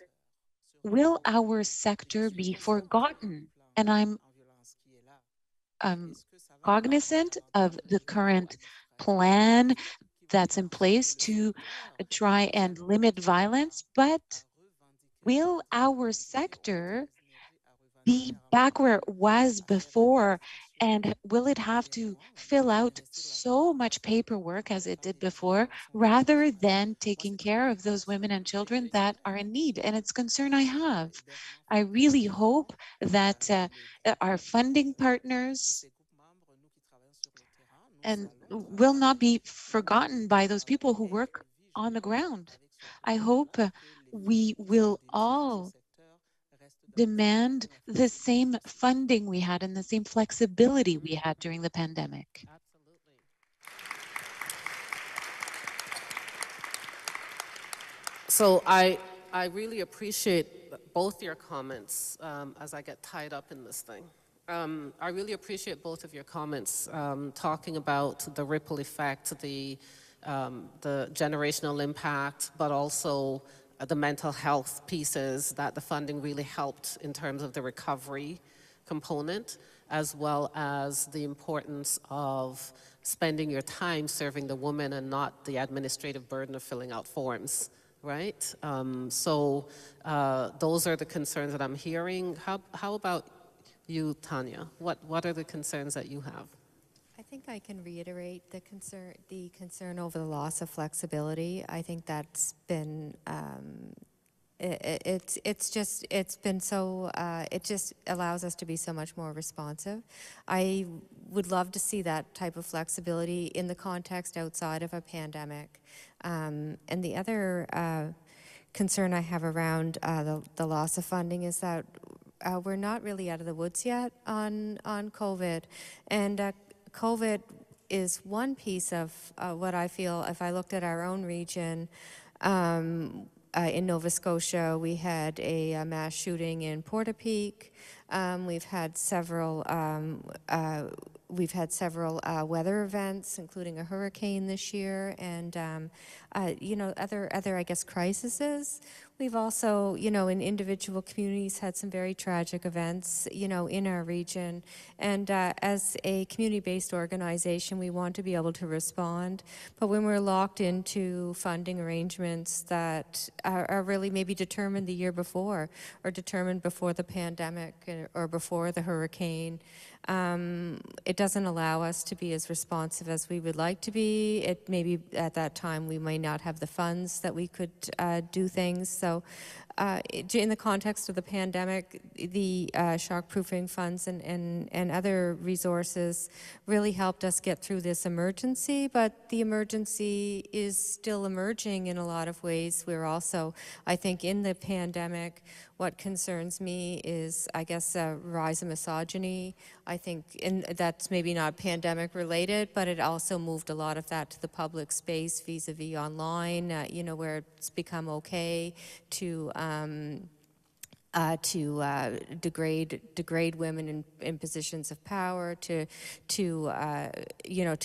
will our sector be forgotten? And I'm cognizant of the current plan that's in place to try and limit violence, but will our sector be back where it was before? And will it have to fill out so much paperwork as it did before, rather than taking care of those women and children that are in need? And it's a concern I have. I really hope that our funding partners and will not be forgotten by those people who work on the ground. I hope we will all demand the same funding we had and the same flexibility we had during the pandemic. So I really appreciate both your comments as I get tied up in this thing. I really appreciate both of your comments talking about the ripple effect, the generational impact, but also the mental health pieces that the funding really helped in terms of the recovery component, as well as the importance of spending your time serving the woman and not the administrative burden of filling out forms, right? So those are the concerns that I'm hearing. How about you, Tanya? What are the concerns that you have? I think I can reiterate the concern over the loss of flexibility. I think that's been it's been so it just allows us to be so much more responsive. I would love to see that type of flexibility in the context outside of a pandemic. And the other concern I have around the loss of funding is that we're not really out of the woods yet on COVID, and COVID is one piece of what I feel. If I looked at our own region, in Nova Scotia, we had a mass shooting in Portapique. We've had several weather events, including a hurricane this year, and other I guess crises. We've also, in individual communities, had some very tragic events, in our region. And as a community-based organization, we want to be able to respond. But when we're locked into funding arrangements that are really maybe determined the year before, or determined before the pandemic or before the hurricane, it doesn't allow us to be as responsive as we would like to be. It maybe at that time we might not have the funds that we could do things. So in the context of the pandemic, the shockproofing funds and other resources really helped us get through this emergency, but the emergency is still emerging in a lot of ways. We're also, I think, in the pandemic, what concerns me is, I guess, a rise of misogyny. I think that's maybe not pandemic related, but it also moved a lot of that to the public space vis-a-vis online, where it's become okay to degrade women in positions of power, to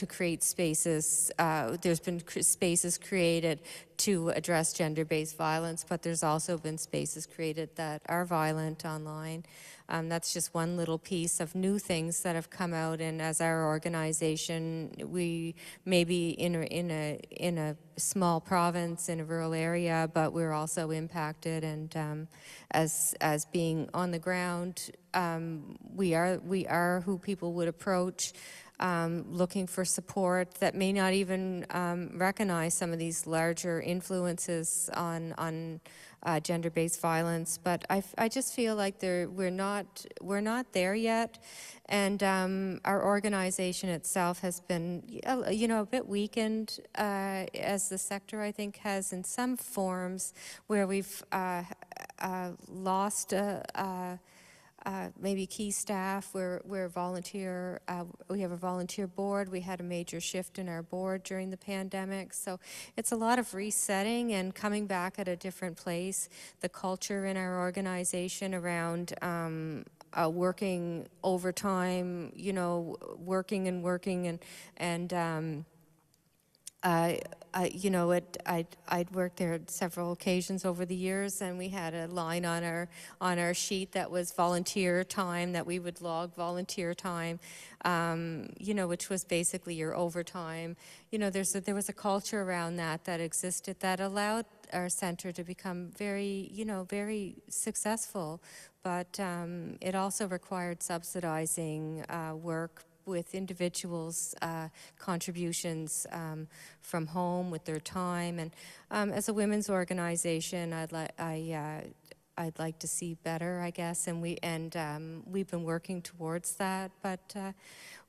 create spaces. There's been spaces created to address gender-based violence, but there's also been spaces created that are violent online. That's just one little piece of new things that have come out, and as our organization, we may be in a small province in a rural area, but we're also impacted, and as being on the ground, we are who people would approach. Looking for support that may not even recognize some of these larger influences on gender-based violence, but I just feel like we're not there yet, and our organization itself has been a bit weakened as the sector, I think, has in some forms where we've lost maybe key staff. We're volunteer. We have a volunteer board. We had a major shift in our board during the pandemic. So it's a lot of resetting and coming back at a different place. The culture in our organization around working overtime, working and I'd worked there at several occasions over the years, and we had a line on our sheet that was volunteer time, that we would log volunteer time, which was basically your overtime. There was a culture around that existed that allowed our center to become very successful, but it also required subsidizing work with individuals' contributions from home with their time, and as a women's organization, I'd like to see better, I guess, and we've been working towards that. But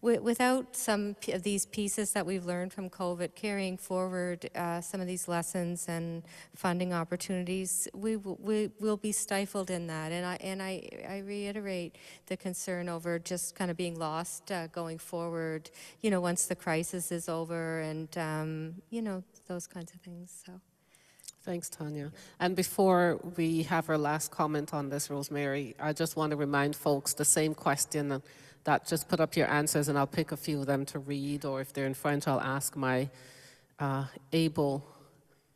without some of these pieces that we've learned from COVID, carrying forward some of these lessons and funding opportunities, we will be stifled in that. And I reiterate the concern over just kind of being lost going forward, once the crisis is over, and those kinds of things. So. Thanks, Tanya. And before we have our last comment on this, Rosemary, I just want to remind folks the same question that just put up your answers, and I'll pick a few of them to read, or if they're in French, I'll ask my able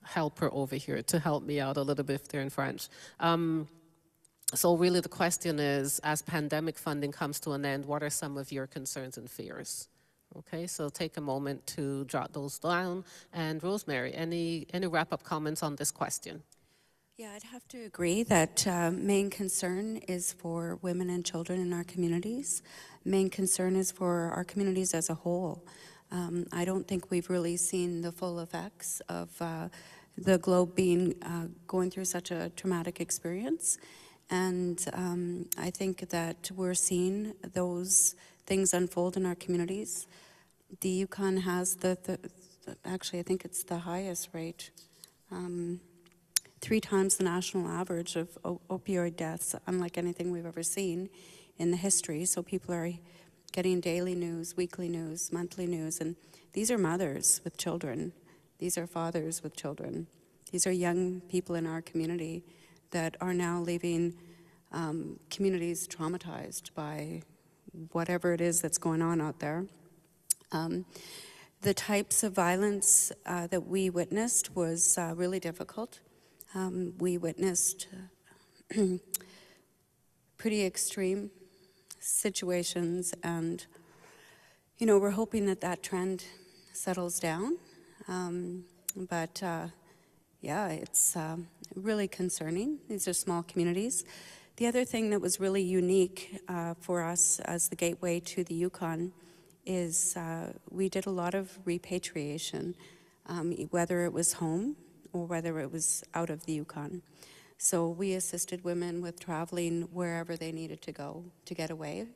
helper over here to help me out a little bit if they're in French. So really the question is, as pandemic funding comes to an end, what are some of your concerns and fears? Okay, so take a moment to jot those down. And Rosemary, any wrap-up comments on this question? Yeah, I'd have to agree that main concern is for women and children in our communities. Main concern is for our communities as a whole. I don't think we've really seen the full effects of the globe going through such a traumatic experience. And I think that we're seeing those things unfold in our communities. The Yukon has actually, I think it's the highest rate, 3 times the national average of opioid deaths, unlike anything we've ever seen in the history. So people are getting daily news, weekly news, monthly news, and these are mothers with children. These are fathers with children. These are young people in our community that are now leaving communities traumatized by whatever it is that's going on out there. The types of violence that we witnessed was really difficult. We witnessed pretty extreme situations, and we're hoping that that trend settles down. But yeah, it's really concerning. These are small communities. The other thing that was really unique for us as the gateway to the Yukon is we did a lot of repatriation, whether it was home or whether it was out of the Yukon. So we assisted women with traveling wherever they needed to go to get away.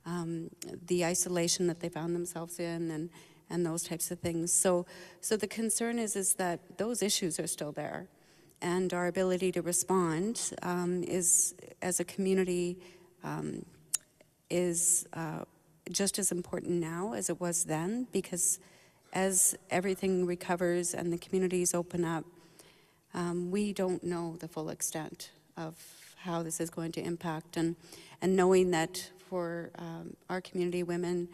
The isolation that they found themselves in and those types of things. So the concern is that those issues are still there. And our ability to respond is, as a community, is just as important now as it was then, because as everything recovers and the communities open up, we don't know the full extent of how this is going to impact. And knowing that for our community, women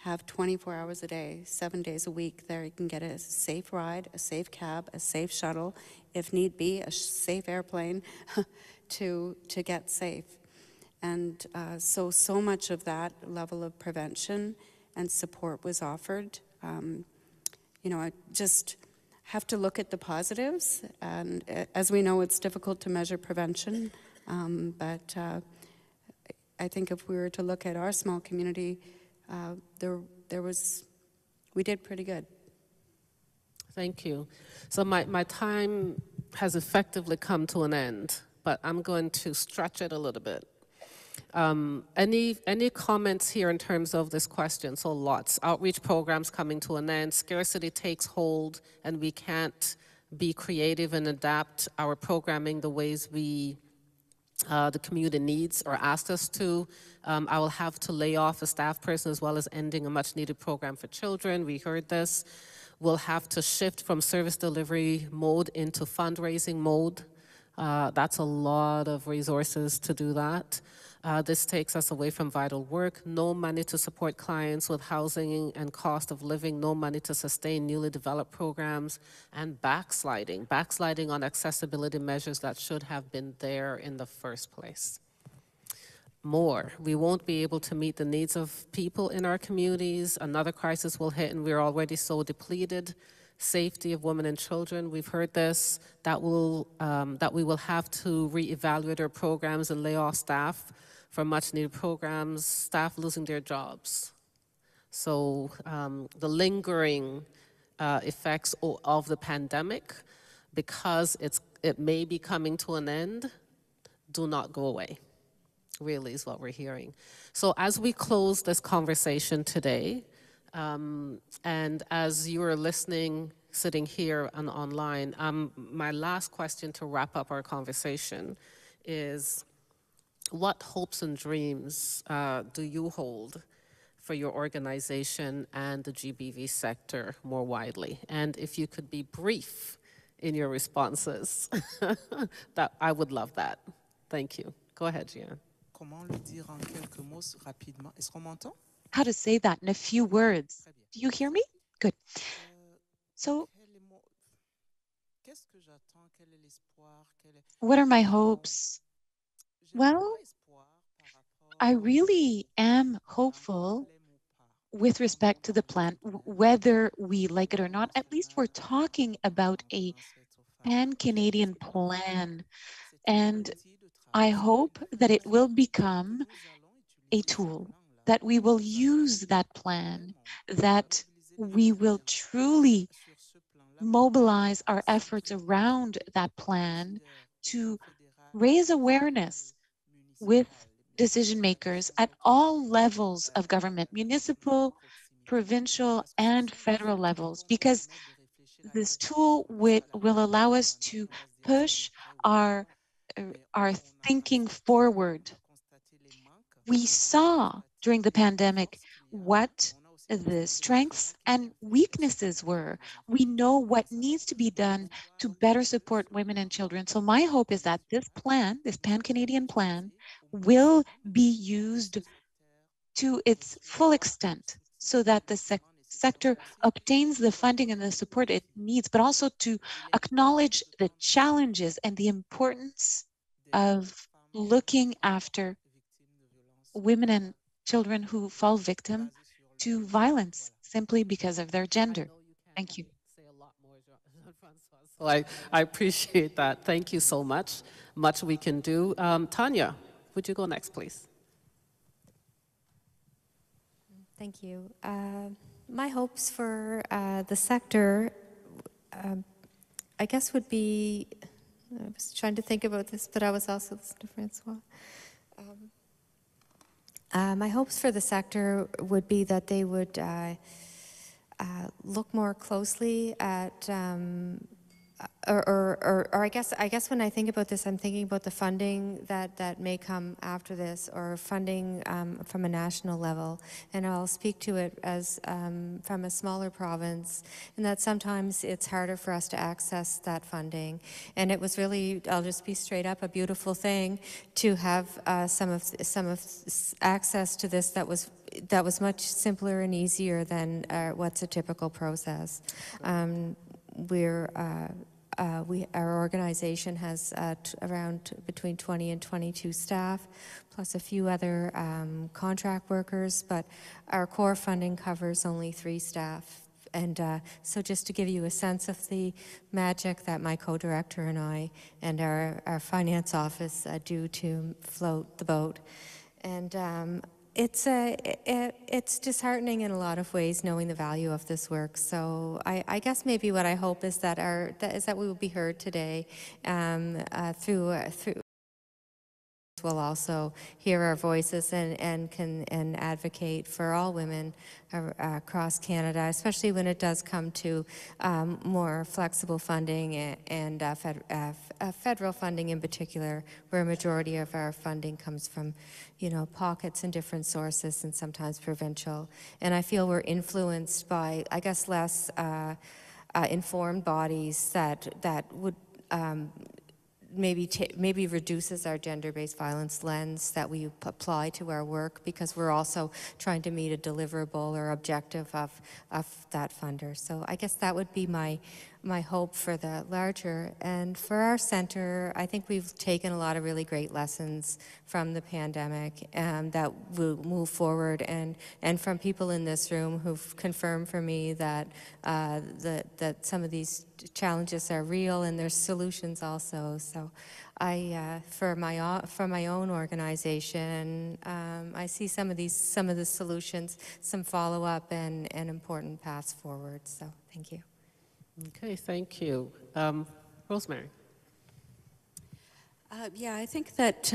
have 24 hours a day, 7 days a week, they can get a safe ride, a safe cab, a safe shuttle, if need be, a safe airplane to get safe. And so much of that level of prevention and support was offered. I just have to look at the positives, and as we know, it's difficult to measure prevention, but I think if we were to look at our small community, we did pretty good. Thank you. So my time has effectively come to an end, but I'm going to stretch it a little bit. Any comments here in terms of this question? So lots. Outreach programs coming to an end, scarcity takes hold, and we can't be creative and adapt our programming the ways the community needs or asked us to. I will have to lay off a staff person as well as ending a much needed program for children. We heard this. We'll have to shift from service delivery mode into fundraising mode. That's a lot of resources to do that. This takes us away from vital work. No money to support clients with housing and cost of living. No money to sustain newly developed programs. And backsliding on accessibility measures that should have been there in the first place. More. We won't be able to meet the needs of people in our communities. Another crisis will hit, and we're already so depleted. Safety of women and children, we've heard this, that we will have to reevaluate our programs and lay off staff for much needed programs, staff losing their jobs. So the lingering effects of the pandemic, because it may be coming to an end, do not go away, really is what we're hearing. So as we close this conversation today, and as you are listening, sitting here and online, my last question to wrap up our conversation is, what hopes and dreams do you hold for your organization and the GBV sector more widely? And if you could be brief in your responses, that I would love that. Thank you. Go ahead, Jeanne. Comment le dire en quelques mots rapidement? Est-ce qu'on m'entend? How to say that in a few words. Do you hear me? Good. So, what are my hopes? Well, I really am hopeful with respect to the plan, whether we like it or not. At least we're talking about a pan-Canadian plan, and I hope that it will become a tool, that we will use that plan, that we will truly mobilize our efforts around that plan to raise awareness with decision makers at all levels of government, municipal, provincial, and federal levels, because this tool will allow us to push our thinking forward. We saw during the pandemic what the strengths and weaknesses were. We know what needs to be done to better support women and children. So my hope is that this plan, this Pan-Canadian plan, will be used to its full extent so that the sector obtains the funding and the support it needs, but also to acknowledge the challenges and the importance of looking after women and children who fall victim to violence simply because of their gender. Thank you. So I appreciate that. Thank you so much. Much we can do. Tanya, would you go next, please? Thank you. My hopes for the sector, I guess, would be, I was trying to think about this, but I was also listening to Francois. My hopes for the sector would be that they would look more closely at, or I guess when I think about this, I'm thinking about the funding that may come after this, or funding from a national level. And I'll speak to it as from a smaller province, and that sometimes it's harder for us to access that funding. And it was really, I'll just be straight up, a beautiful thing to have some of access to this that was much simpler and easier than what's a typical process. Our organization has around between 20 and 22 staff, plus a few other contract workers, but our core funding covers only 3 staff. And so just to give you a sense of the magic that my co-director and I and our finance office do to float the boat. And it's disheartening in a lot of ways, knowing the value of this work. So I guess maybe what I hope is that we will be heard today through will also hear our voices and can advocate for all women across Canada, especially when it does come to more flexible funding and federal funding in particular, where a majority of our funding comes from, pockets and different sources, and sometimes provincial. And I feel we're influenced by, I guess, less informed bodies that would maybe reduces our gender-based violence lens that we apply to our work, because we're also trying to meet a deliverable or objective of that funder. So I guess that would be my hope for the larger. And for our center, I think we've taken a lot of really great lessons from the pandemic that will move forward, and from people in this room who've confirmed for me that that some of these challenges are real and there's solutions also. So for my own organization, I see some of the solutions, some follow-up and important paths forward. So thank you. Okay, thank you. Rosemary. Yeah, I think that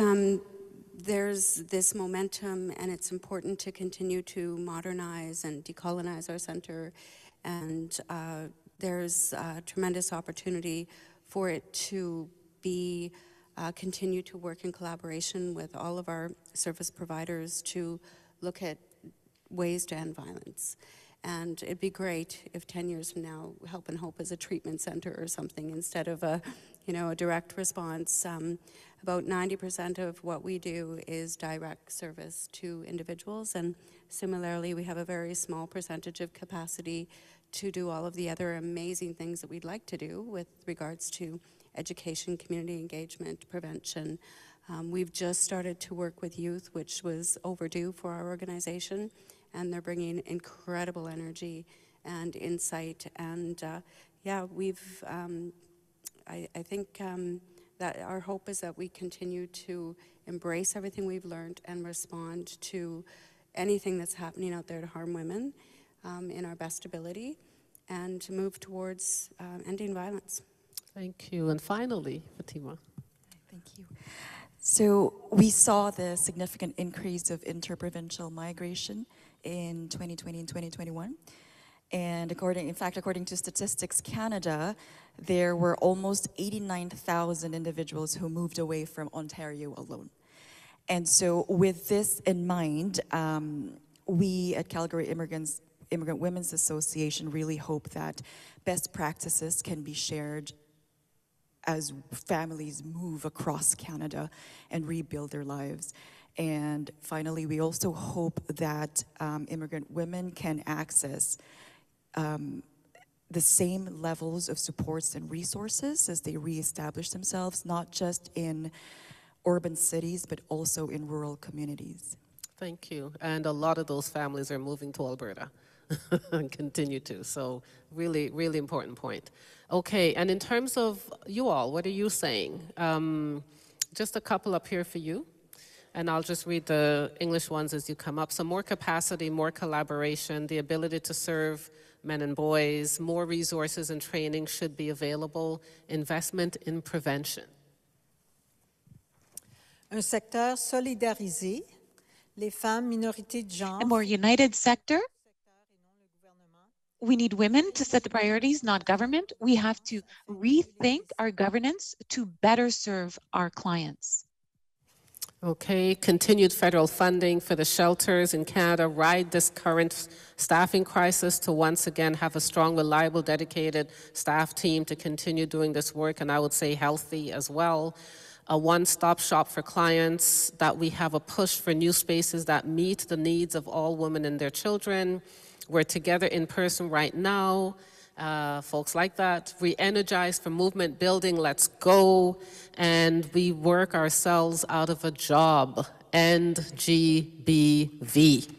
there's this momentum, and it's important to continue to modernize and decolonize our center, and there's a tremendous opportunity for it to be continue to work in collaboration with all of our service providers to look at ways to end violence. And it'd be great if 10 years from now, Help and Hope is a treatment center or something instead of a direct response. About 90% of what we do is direct service to individuals, and similarly, we have a very small percentage of capacity to do all of the other amazing things that we'd like to do with regards to education, community engagement, prevention. We've just started to work with youth, which was overdue for our organization, and they're bringing incredible energy and insight. And yeah, we've, I think that our hope is that we continue to embrace everything we've learned and respond to anything that's happening out there to harm women in our best ability, and to move towards ending violence. Thank you. And finally, Fatima. Thank you. So we saw the significant increase of interprovincial migration in 2020 and 2021. And according to Statistics Canada, there were almost 89,000 individuals who moved away from Ontario alone. And so with this in mind, we at Calgary Immigrants Immigrant Women's Association really hope that best practices can be shared as families move across Canada and rebuild their lives. And finally, we also hope that immigrant women can access the same levels of supports and resources as they reestablish themselves, not just in urban cities, but also in rural communities. Thank you. And a lot of those families are moving to Alberta and continue to. So really, really important point. Okay, and in terms of you all, what are you saying? Just a couple up here for you. And I'll just read the English ones as you come up. So more capacity, more collaboration, the ability to serve men and boys, more resources and training should be available, investment in prevention. Un secteur solidarisé, les femmes, minorités de genre. A more united sector. We need women to set the priorities, not government. We have to rethink our governance to better serve our clients. Okay, continued federal funding for the shelters in Canada, ride this current staffing crisis to once again have a strong, reliable, dedicated staff team to continue doing this work, and I would say healthy as well. A one-stop shop for clients, that we have a push for new spaces that meet the needs of all women and their children. We're together in person right now. Folks like that, re-energize for movement building, let's go, and we work ourselves out of a job, end GBV.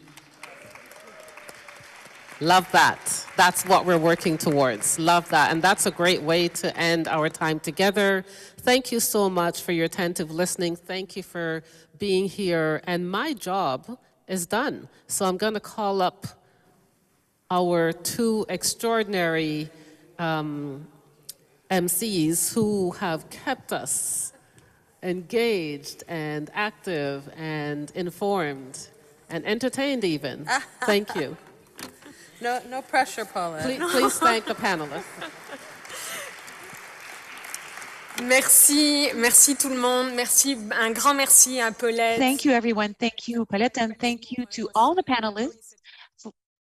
Love that. That's what we're working towards. Love that, and that's a great way to end our time together. Thank you so much for your attentive listening. Thank you for being here, and my job is done. So I'm gonna call up our two extraordinary MCs who have kept us engaged and active and informed and entertained even. Thank you. No pressure, Paula. Please thank the panelists. Merci, merci tout le monde. Merci, un grand merci à Paulette. Thank you, everyone. Thank you, Paulette, and thank you to all the panelists.